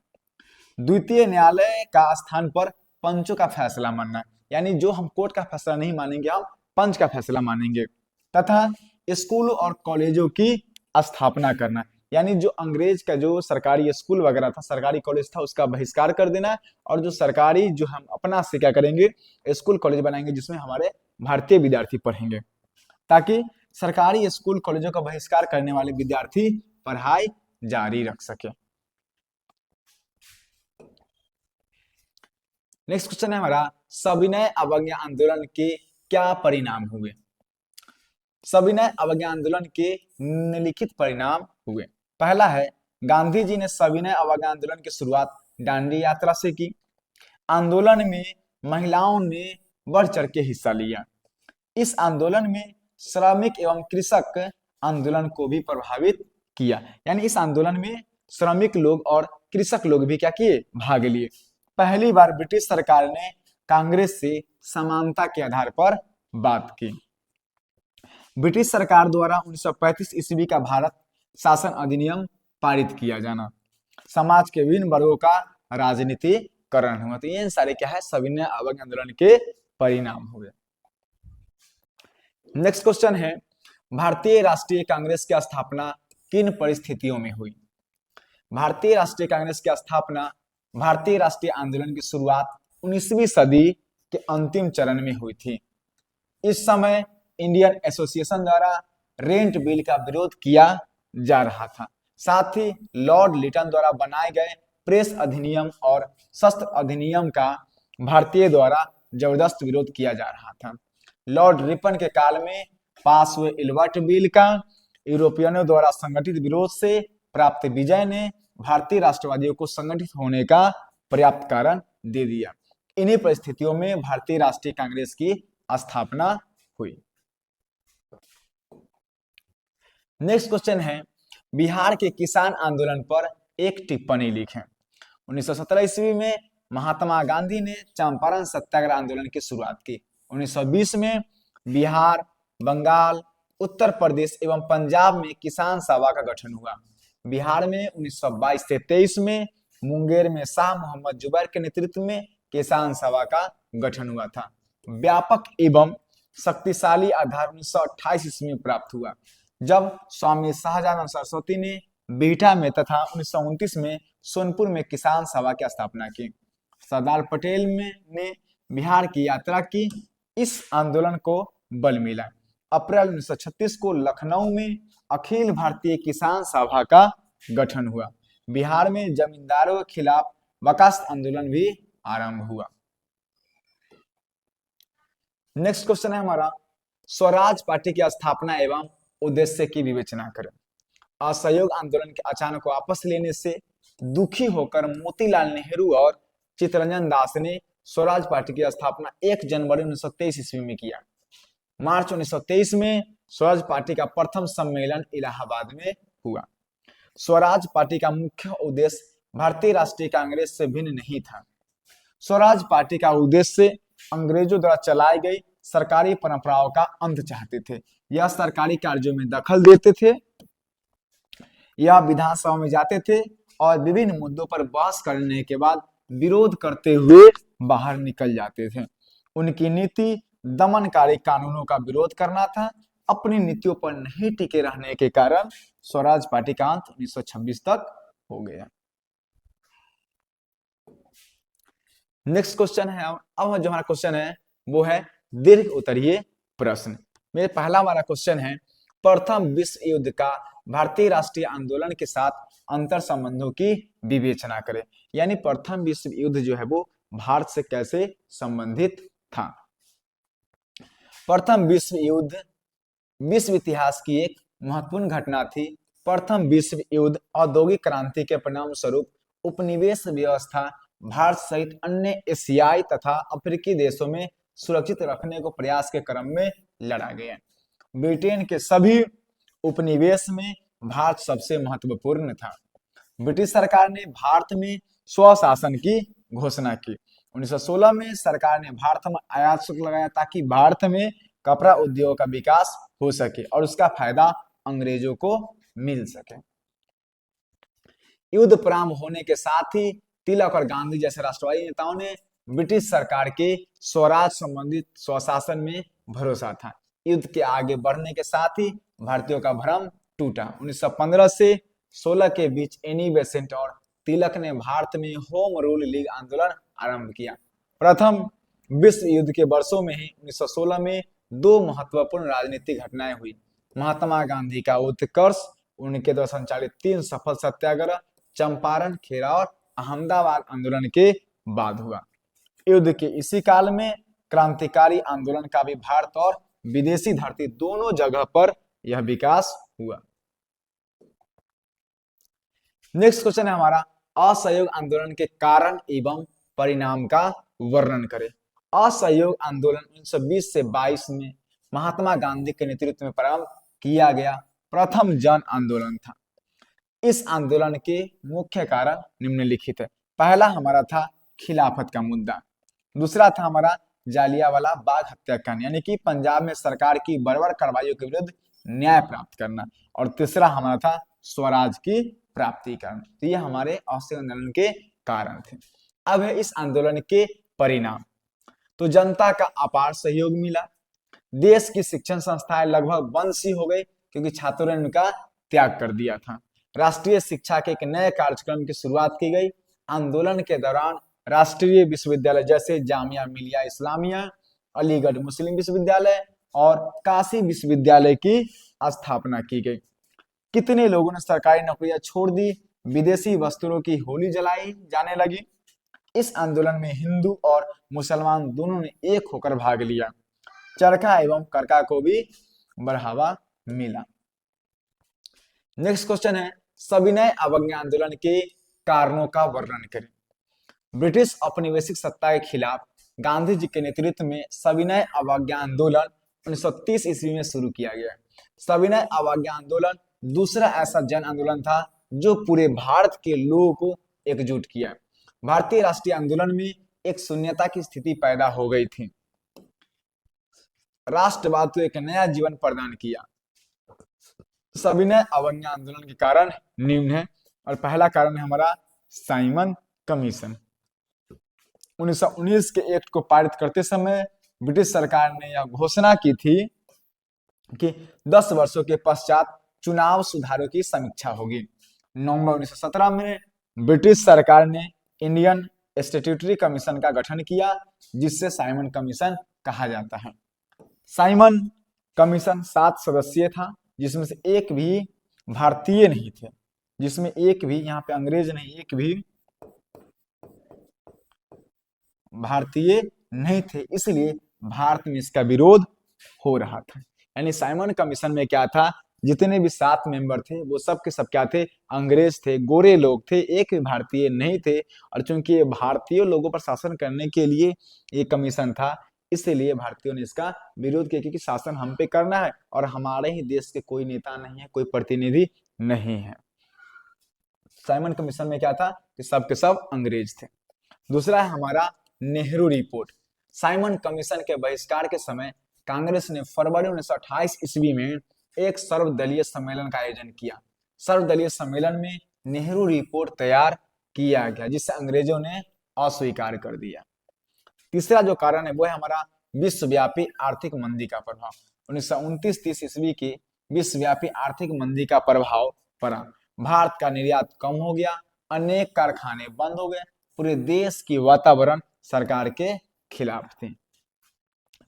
द्वितीय, न्यायालय का स्थान पर पंचों का फैसला मानना, यानी जो हम कोर्ट का फैसला नहीं मानेंगे हम पंच का फैसला मानेंगे, तथा स्कूलों और कॉलेजों की स्थापना करना, यानी जो अंग्रेज का जो सरकारी स्कूल वगैरह था, सरकारी कॉलेज था, उसका बहिष्कार कर देना, और जो सरकारी जो हम अपना से क्या करेंगे स्कूल कॉलेज बनाएंगे जिसमें हमारे भारतीय विद्यार्थी पढ़ेंगे, ताकि सरकारी स्कूल कॉलेजों का बहिष्कार करने वाले विद्यार्थी पढ़ाई जारी रख सके। नेक्स्ट क्वेश्चन है हमारा, सविनय अवज्ञा आंदोलन के क्या परिणाम हुए? सविनय अवज्ञा आंदोलन के निम्नलिखित परिणाम हुए। पहला है, गांधी जी ने सविनय अवज्ञा आंदोलन की शुरुआत दांडी यात्रा से की। आंदोलन में महिलाओं ने बढ़ चढ़ के हिस्सा लिया। इस आंदोलन में श्रमिक एवं कृषक आंदोलन को भी प्रभावित किया, यानी इस आंदोलन में श्रमिक लोग और कृषक लोग भी क्या किए, भाग लिए। पहली बार ब्रिटिश सरकार ने कांग्रेस से समानता के आधार पर बात की। ब्रिटिश सरकार द्वारा 1935 ईस्वी का भारत शासन अधिनियम पारित किया जाना, समाज के विभिन्न वर्गों का राजनीतिकरण हुआ। तो ये सारे क्या है, सविनय अवज्ञा आंदोलन के परिणाम हुए। नेक्स्ट क्वेश्चन है, भारतीय राष्ट्रीय कांग्रेस की स्थापना किन परिस्थितियों में हुई? भारतीय राष्ट्रीय कांग्रेस की स्थापना भारतीय राष्ट्रीय आंदोलन की शुरुआत 19वीं सदी के अंतिम चरण में हुई थी। इस समय इंडियन एसोसिएशन द्वारा रेंट बिल का विरोध किया जा रहा था। साथ ही लॉर्ड लिटन द्वारा बनाए गए प्रेस अधिनियम और शस्त्र अधिनियम का भारतीय द्वारा जबरदस्त विरोध किया जा रहा था। लॉर्ड रिपन के काल में पास हुए इल्बर्ट बिल का यूरोपियनों द्वारा संगठित विरोध से प्राप्त विजय ने भारतीय राष्ट्रवादियों को संगठित होने का पर्याप्त कारण दे दिया। इन्हीं परिस्थितियों में भारतीय राष्ट्रीय कांग्रेस की स्थापना हुई। नेक्स्ट क्वेश्चन है, बिहार के किसान आंदोलन पर एक टिप्पणी लिखें। 1917 ईस्वी में महात्मा गांधी ने चंपारण सत्याग्रह आंदोलन की शुरुआत की। 1920 में बिहार, बंगाल, उत्तर प्रदेश एवं पंजाब में किसान सभा का गठन हुआ। बिहार में 1922 से 23 में मुंगेर में शाह मोहम्मद जुबैर के नेतृत्व में किसान सभा का गठन हुआ था। व्यापक एवं शक्तिशाली आधार 1928 ईस्वी में प्राप्त हुआ, जब स्वामी शाहजादा सरस्वती ने बिहटा में तथा 1929 में सोनपुर में किसान सभा की स्थापना की। सरदार पटेल ने बिहार की यात्रा की। इस आंदोलन को बल मिला। अप्रैल 1936 को लखनऊ में अखिल भारतीय किसान सभा का गठन हुआ। बिहार में जमींदारों के खिलाफ बर्खास्त आंदोलन भी आरंभ हुआ। नेक्स्ट क्वेश्चन है हमारा, स्वराज पार्टी की स्थापना एवं उद्देश्य की विवेचना करें। असहयोग आंदोलन के अचानक वापस लेने से दुखी होकर मोतीलाल नेहरू और चित्तरंजन दास ने स्वराज पार्टी की स्थापना 1 जनवरी 1923 ईस्वी में किया। मार्च 1923 में स्वराज पार्टी का प्रथम सम्मेलन इलाहाबाद में हुआ। स्वराज पार्टी का मुख्य उद्देश्य भारतीय राष्ट्रीय कांग्रेस से भिन्न नहीं था। स्वराज पार्टी का उद्देश्य अंग्रेजों द्वारा चलाई गई सरकारी परंपराओं का अंत चाहते थे। यह सरकारी कार्यों में दखल देते थे, यह विधानसभा में जाते थे और विभिन्न मुद्दों पर बहस करने के बाद विरोध करते हुए बाहर निकल जाते थे। उनकी नीति दमनकारी कानूनों का विरोध करना था। अपनी नीतियों पर नहीं टिके रहने के कारण स्वराज पार्टी का अंत 1926 तक हो गया। नेक्स्ट क्वेश्चन है, अब जो हमारा क्वेश्चन है वो है दीर्घ उत्तरीय प्रश्न। मेरे पहला हमारा क्वेश्चन है, प्रथम विश्व युद्ध का भारतीय राष्ट्रीय आंदोलन के साथ अंतर संबंधों की विवेचना करें। यानी प्रथम विश्व युद्ध जो है वो भारत से कैसे संबंधित था। प्रथम विश्व युद्ध विश्व इतिहास की एक महत्वपूर्ण घटना थी। प्रथम विश्व युद्ध औद्योगिक क्रांति के परिणाम स्वरूप उपनिवेश व्यवस्था भारत सहित अन्य एशियाई तथा अफ्रीकी देशों में सुरक्षित रखने को प्रयास के क्रम में लड़ा गया। ब्रिटेन के सभी उपनिवेश में भारत सबसे महत्वपूर्ण था। ब्रिटिश सरकार ने भारत में स्वशासन की घोषणा की। 1916 में सरकार ने भारत में आयात शुल्क लगाया ताकि भारत में कपड़ा उद्योग का विकास हो सके और उसका फायदा अंग्रेजों को मिल सके। युद्ध प्रारंभ होने के साथ ही तिलक और गांधी जैसे राष्ट्रवादी नेताओं ने ब्रिटिश सरकार के स्वराज संबंधित स्वशासन में भरोसा था। युद्ध के आगे बढ़ने के साथ ही भारतीयों का भ्रम टूटा। 1915 से 16 के बीच एनी बेसेंट और तिलक ने भारत में होम रूल लीग आंदोलन आरंभ किया। प्रथम विश्व युद्ध के वर्षों में ही 1916 में दो महत्वपूर्ण राजनीतिक घटनाएं हुई। महात्मा गांधी का उत्कर्ष, उनके द्वारा संचालित 3 सफल सत्याग्रह चंपारण, खेरा और अहमदाबाद आंदोलन के बाद हुआ। युद्ध के इसी काल में क्रांतिकारी आंदोलन का भी भारत और विदेशी धरती दोनों जगह पर यह विकास हुआ। नेक्स्ट क्वेश्चन है हमारा, असहयोग आंदोलन के कारण एवं परिणाम का वर्णन करें। असहयोग आंदोलन 1920 से 22 में महात्मा गांधी के नेतृत्व में प्रारंभ किया गया प्रथम जन आंदोलन था। इस आंदोलन के मुख्य कारण निम्नलिखित है। पहला हमारा था खिलाफत का मुद्दा, दूसरा था हमारा जालियांवाला बाग हत्याकांड यानी कि पंजाब में सरकार की बर्बर कार्रवाइयों के विरुद्ध न्याय प्राप्त करना, और तीसरा हमारा था स्वराज की प्राप्ति करना। तो ये हमारे असहयोग आंदोलन के कारण थे। अब है इस आंदोलन के परिणाम। तो जनता का अपार सहयोग मिला, देश की शिक्षण संस्थाएं लगभग बंद सी हो गई क्योंकि छात्रों ने उनका त्याग कर दिया था। राष्ट्रीय शिक्षा के एक नए कार्यक्रम की शुरुआत की गई। आंदोलन के दौरान राष्ट्रीय विश्वविद्यालय जैसे जामिया मिलिया इस्लामिया, अलीगढ़ मुस्लिम विश्वविद्यालय और काशी विश्वविद्यालय की स्थापना की गई। कितने लोगों ने सरकारी नौकरियां छोड़ दी, विदेशी वस्त्रों की होली जलाई जाने लगी। इस आंदोलन में हिंदू और मुसलमान दोनों ने एक होकर भाग लिया। चरखा एवं करका को भी बढ़ावा मिला। नेक्स्ट क्वेश्चन है, सविनय अवज्ञा आंदोलन के कारणों का वर्णन करें। ब्रिटिश औपनिवेशिक सत्ता के खिलाफ गांधी जी के नेतृत्व में सविनय अवज्ञा आंदोलन 1930 ईस्वी में शुरू किया गया। सविनय अवज्ञा आंदोलन दूसरा ऐसा जन आंदोलन था जो पूरे भारत के लोगों को एकजुट किया। भारतीय राष्ट्रीय आंदोलन में एक शून्यता की स्थिति पैदा हो गई थी। राष्ट्रवाद को एक नया जीवन प्रदान किया। सविनय अवज्ञा आंदोलन के कारण निम्न है, और पहला कारण है हमारा साइमन कमीशन। 1919 के एक्ट को पारित करते समय ब्रिटिश सरकार ने यह घोषणा की थी कि 10 वर्षों के पश्चात चुनाव सुधारों की समीक्षा होगी। नवंबर 1917 में ब्रिटिश सरकार ने इंडियन स्टैट्यूटरी कमीशन का गठन किया, जिससे साइमन कमीशन कहा जाता है। साइमन कमीशन 7 सदस्यीय था, जिसमें से एक भी भारतीय नहीं थे, जिसमें एक भी, यहाँ पे अंग्रेज नहीं, एक भी भारतीय नहीं थे, इसलिए भारत में इसका विरोध हो रहा था। यानी साइमन कमीशन में क्या था, जितने भी 7 मेंबर थे वो सब के सब क्या थे, अंग्रेज थे, गोरे लोग थे, एक भी भारतीय नहीं थे। और चूंकि ये भारतीय लोगों पर शासन करने के लिए ये कमीशन था, इसलिए भारतीयों ने इसका विरोध किया, क्योंकि शासन हम पे करना है और हमारे ही देश के कोई नेता नहीं है, कोई प्रतिनिधि नहीं है। साइमन कमीशन में क्या था कि सब के सब अंग्रेज थे। दूसरा है हमारा नेहरू रिपोर्ट। साइमन कमीशन के बहिष्कार के समय कांग्रेस ने फरवरी 1928 ईस्वी में एक सर्वदलीय सम्मेलन का आयोजन किया। सर्वदलीय सम्मेलन में नेहरू रिपोर्ट तैयार किया गया, जिसे अंग्रेजों ने अस्वीकार कर दिया। तीसरा जो कारण है वो है हमारा विश्वव्यापी आर्थिक मंदी का प्रभाव। 1929-30 ईस्वी की विश्वव्यापी आर्थिक मंदी का प्रभाव पड़ा। भारत का निर्यात कम हो गया, अनेक कारखाने बंद हो गए, पूरे देश की वातावरण सरकार के खिलाफ थे।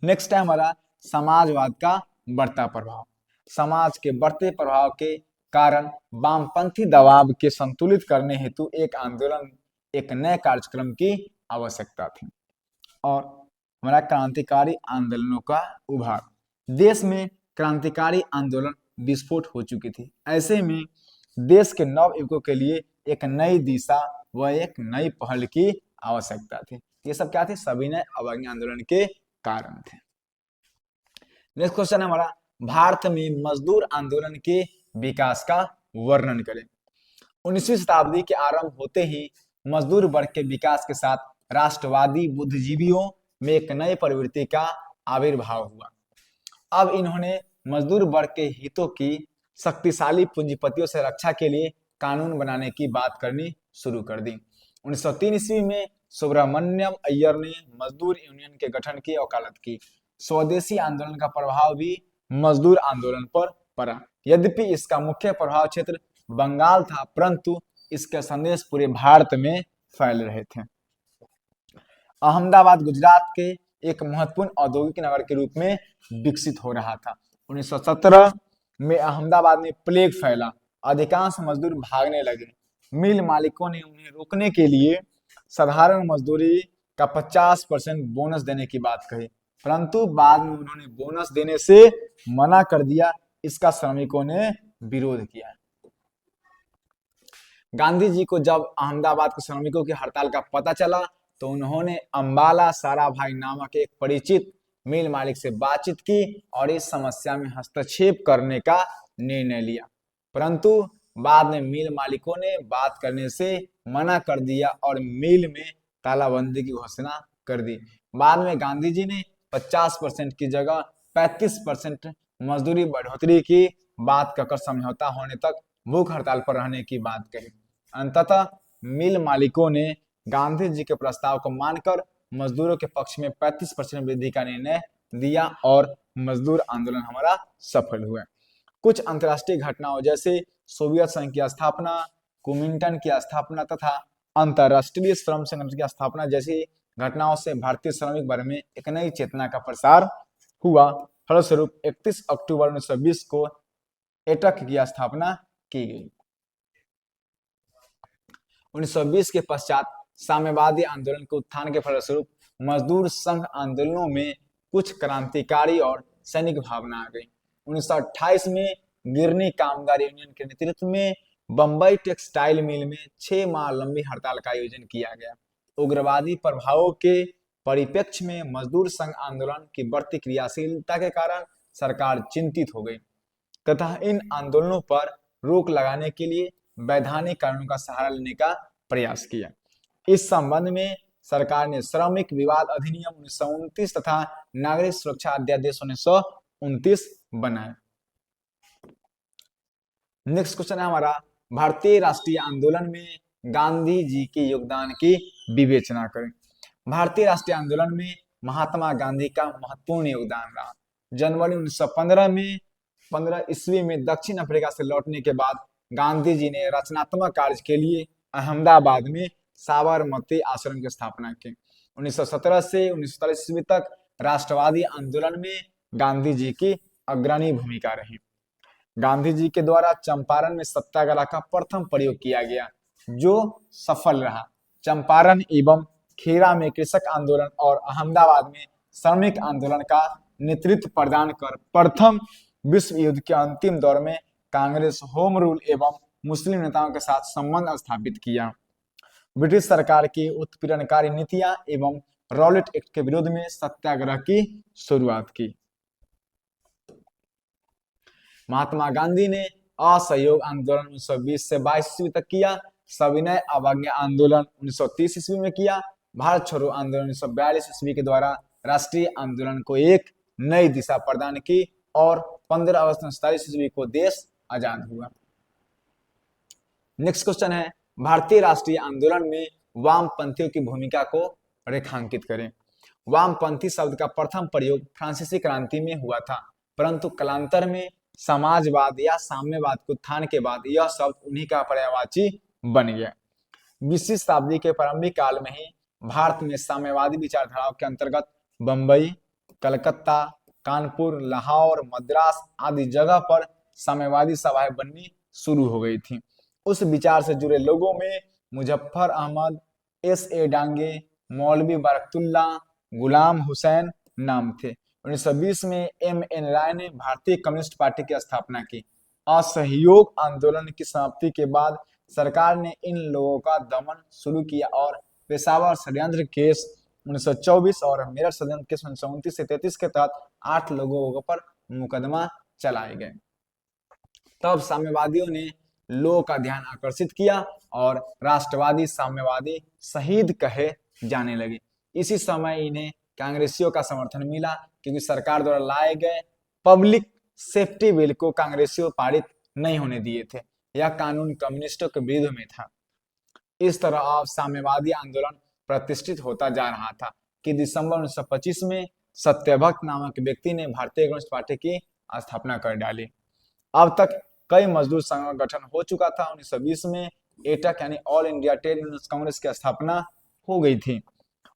नेक्स्ट है हमारा समाजवाद का बढ़ता प्रभाव। समाज के बढ़ते प्रभाव के कारण वामपंथी दबाव के संतुलित करने हेतु एक नए कार्यक्रम की आवश्यकता थी। और हमारा क्रांतिकारी आंदोलनों का उभार। देश में क्रांतिकारी आंदोलन विस्फोट हो चुकी थी। ऐसे में देश के नव युवकों के लिए एक नई दिशा व एक नई पहल की आवश्यकता थी। ये सब क्या थे? सविनय अवज्ञा आंदोलन के कारण थे। नेक्स्ट क्वेश्चन है हमारा, भारत में मजदूर आंदोलन के विकास का वर्णन करें। 19वीं शताब्दी के आरंभ होते ही मजदूर वर्ग के विकास के साथ राष्ट्रवादी बुद्धिजीवियों में एक नई प्रवृत्ति का आविर्भाव हुआ। अब इन्होंने मजदूर वर्ग के हितों की शक्तिशाली पूंजीपतियों से रक्षा के लिए कानून बनाने की बात करनी शुरू कर दी। 1903 ईस्वी में सुब्रमण्यम अय्यर ने मजदूर यूनियन के गठन की वकालत की। स्वदेशी आंदोलन का प्रभाव भी मजदूर आंदोलन पर पड़ा। यद्यपि इसका मुख्य प्रभाव क्षेत्र बंगाल था, परंतु इसके संदेश पूरे भारत में फैल रहे थे। अहमदाबाद गुजरात के एक महत्वपूर्ण औद्योगिक नगर के रूप में विकसित हो रहा था। 1917 में अहमदाबाद में प्लेग फैला, अधिकांश मजदूर भागने लगे। मिल मालिकों ने उन्हें रोकने के लिए साधारण मजदूरी का 50% बोनस देने की बात कही, परंतु बाद में उन्होंने बोनस देने से मना कर दिया। इसका श्रमिकों ने विरोध किया। गांधी जी को जब अहमदाबाद के श्रमिकों की हड़ताल का पता चला तो उन्होंने अंबाला साराभाई नामक एक परिचित मिल मालिक से बातचीत की और इस समस्या में हस्तक्षेप करने का निर्णय लिया, परंतु बाद में मिल मालिकों ने बात करने से मना कर दिया और मिल में तालाबंदी की घोषणा कर दी। बाद में गांधी जी ने 50% की जगह 35% मजदूरी बढ़ोतरी की बात कहकर समझौता होने तक भूख हड़ताल पर रहने की बात कही। अंततः मिल मालिकों ने गांधी जी के प्रस्ताव को मानकर मजदूरों के पक्ष में 35% वृद्धि का निर्णय दिया और मजदूर आंदोलन हमारा सफल हुआ। कुछ अंतर्राष्ट्रीय घटनाओं जैसे सोवियत संघ की स्थापना, कुमिंटन की स्थापना तथा अंतर्राष्ट्रीय श्रम संगठन की स्थापना जैसी घटनाओं से भारतीय श्रमिक वर्ग में एक नई चेतना का प्रसार हुआ। फलस्वरूप 31 अक्टूबर 1920 को एटक की स्थापना की गई। 1920 के पश्चात साम्यवादी आंदोलन के उत्थान के फलस्वरूप मजदूर संघ आंदोलनों में कुछ क्रांतिकारी और सैनिक भावना आ गई। 1928 में गिरनी कामगार यूनियन के नेतृत्व में बंबई टेक्सटाइल मिल में 6 माह लंबी हड़ताल का आयोजन किया गया। उग्रवादी प्रभावों के परिप्रेक्ष्य में मजदूर संघ आंदोलन की बढ़ती क्रियाशीलता के कारण सरकार चिंतित हो गई तथा इन आंदोलनों पर रोक लगाने के लिए वैधानिक कानूनों का सहारा लेने का प्रयास किया। इस संबंध में सरकार ने श्रमिक विवाद अधिनियम 1929 तथा नागरिक सुरक्षा अध्यादेश 1929 बनाए। नेक्स्ट क्वेश्चन है हमारा, भारतीय राष्ट्रीय आंदोलन में गांधी जी के योगदान की विवेचना करें। भारतीय राष्ट्रीय आंदोलन में महात्मा गांधी का महत्वपूर्ण योगदान रहा। जनवरी 1915 ईस्वी में दक्षिण अफ्रीका से लौटने के बाद गांधी जी ने रचनात्मक कार्य के लिए अहमदाबाद में साबरमती आश्रम की स्थापना की। 1917 से 1947 ईस्वी तक राष्ट्रवादी आंदोलन में गांधी जी की अग्रणी भूमिका रही। गांधी जी के द्वारा चंपारण में सत्याग्रह का प्रथम प्रयोग किया गया, जो सफल रहा। चंपारण एवं खेरा में कृषक आंदोलन और अहमदाबाद में श्रमिक आंदोलन का नेतृत्व प्रदान कर प्रथम विश्व युद्ध के अंतिम दौर में कांग्रेस होम रूल एवं मुस्लिम नेताओं के साथ संबंध स्थापित किया। ब्रिटिश सरकार की उत्पीड़नकारी नीतियां एवं रॉलेट एक्ट के विरोध में सत्याग्रह की शुरुआत की। महात्मा गांधी ने असहयोग आंदोलन 1920 से 22 ईस्वी तक किया, सविनय अवज्ञा आंदोलन 1930 ईस्वी में किया। भारत छोड़ो आंदोलन 1942 ईस्वी के द्वारा राष्ट्रीय आंदोलन को एक नई दिशा प्रदान की और 15 अगस्त 1947 ईस्वी को देश आजाद हुआ। नेक्स्ट क्वेश्चन है, भारतीय राष्ट्रीय आंदोलन में वामपंथियों की भूमिका को रेखांकित करें। वामपंथी शब्द का प्रथम प्रयोग फ्रांसीसी क्रांति में हुआ था, परंतु कालांतर में समाजवाद या साम्यवाद के उत्थान के बाद यह शब्द उन्हीं का पर्यायवाची बन गया। 20वीं शताब्दी के प्रारंभिक काल में ही भारत में साम्यवादी विचारधाराओं के अंतर्गत बंबई, कलकत्ता, कानपुर, लाहौर, मद्रास आदि जगह पर साम्यवादी सभाएं बननी शुरू हो गई थी। उस विचार से जुड़े लोगों में मुजफ्फर अहमद, S.A. डांगे, मौलवी बरकतुल्ला, गुलाम हुसैन नाम थे। 1920 में M.N. राय ने भारतीय कम्युनिस्ट पार्टी की स्थापना की। असहयोग आंदोलन की समाप्ति के बाद सरकार ने इन लोगों का दमन शुरू किया और पेशावर षड्यंत्र केस 1924 और मेरठ षड्यंत्र केस 1929 से 33 के तहत 8 लोगों पर मुकदमा चलाए गए। तब साम्यवादियों ने लोगों का ध्यान आकर्षित किया और राष्ट्रवादी साम्यवादी शहीद कहे जाने लगे। इसी समय इन्हें कांग्रेसियों का समर्थन मिला, क्योंकि सरकार द्वारा लाए गए पब्लिक सेफ्टी बिल को कांग्रेसियों पारित नहीं होने दिए थे। यह कानून कम्युनिस्टों के विरुद्ध में था। इस तरह अब साम्यवादी आंदोलन प्रतिष्ठित होता जा रहा था कि दिसंबर 1925 में सत्यभक्त नामक व्यक्ति ने भारतीय कम्युनिस्ट पार्टी की स्थापना कर डाली। अब तक कई मजदूर संघ का गठन हो चुका था। 1920 में एटक यानी all India trade union Congress की स्थापना हो गई थी।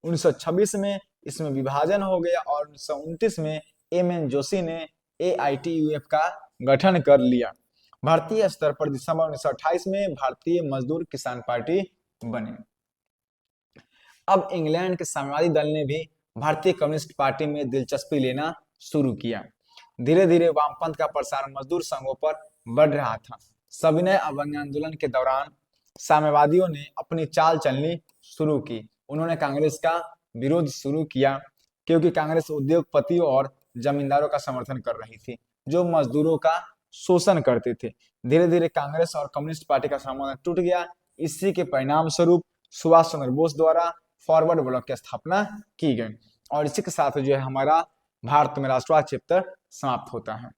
1926 में इसमें विभाजन हो गया और 1929 में M.N. जोशी ने AITUF का गठन कर लिया। भारतीय स्तर पर दिसंबर 1928 में भारतीय मजदूर किसान पार्टी बने। अब इंग्लैंड के साम्यवादी दल ने भी भारतीय कम्युनिस्ट पार्टी में दिलचस्पी लेना शुरू किया। धीरे धीरे वामपंथ का प्रसार मजदूर संघों पर बढ़ रहा था। सविनय अवज्ञा आंदोलन के दौरान साम्यवादियों ने अपनी चाल चलनी शुरू की। उन्होंने कांग्रेस का विरोध शुरू किया, क्योंकि कांग्रेस उद्योगपतियों और जमींदारों का समर्थन कर रही थी, जो मजदूरों का शोषण करते थे। धीरे धीरे कांग्रेस और कम्युनिस्ट पार्टी का संबंध टूट गया। इसी के परिणाम स्वरूप सुभाष चंद्र बोस द्वारा फॉरवर्ड ब्लॉक की स्थापना की गई और इसी के साथ जो है हमारा भारत में राष्ट्रवाद चैप्टर समाप्त होता है।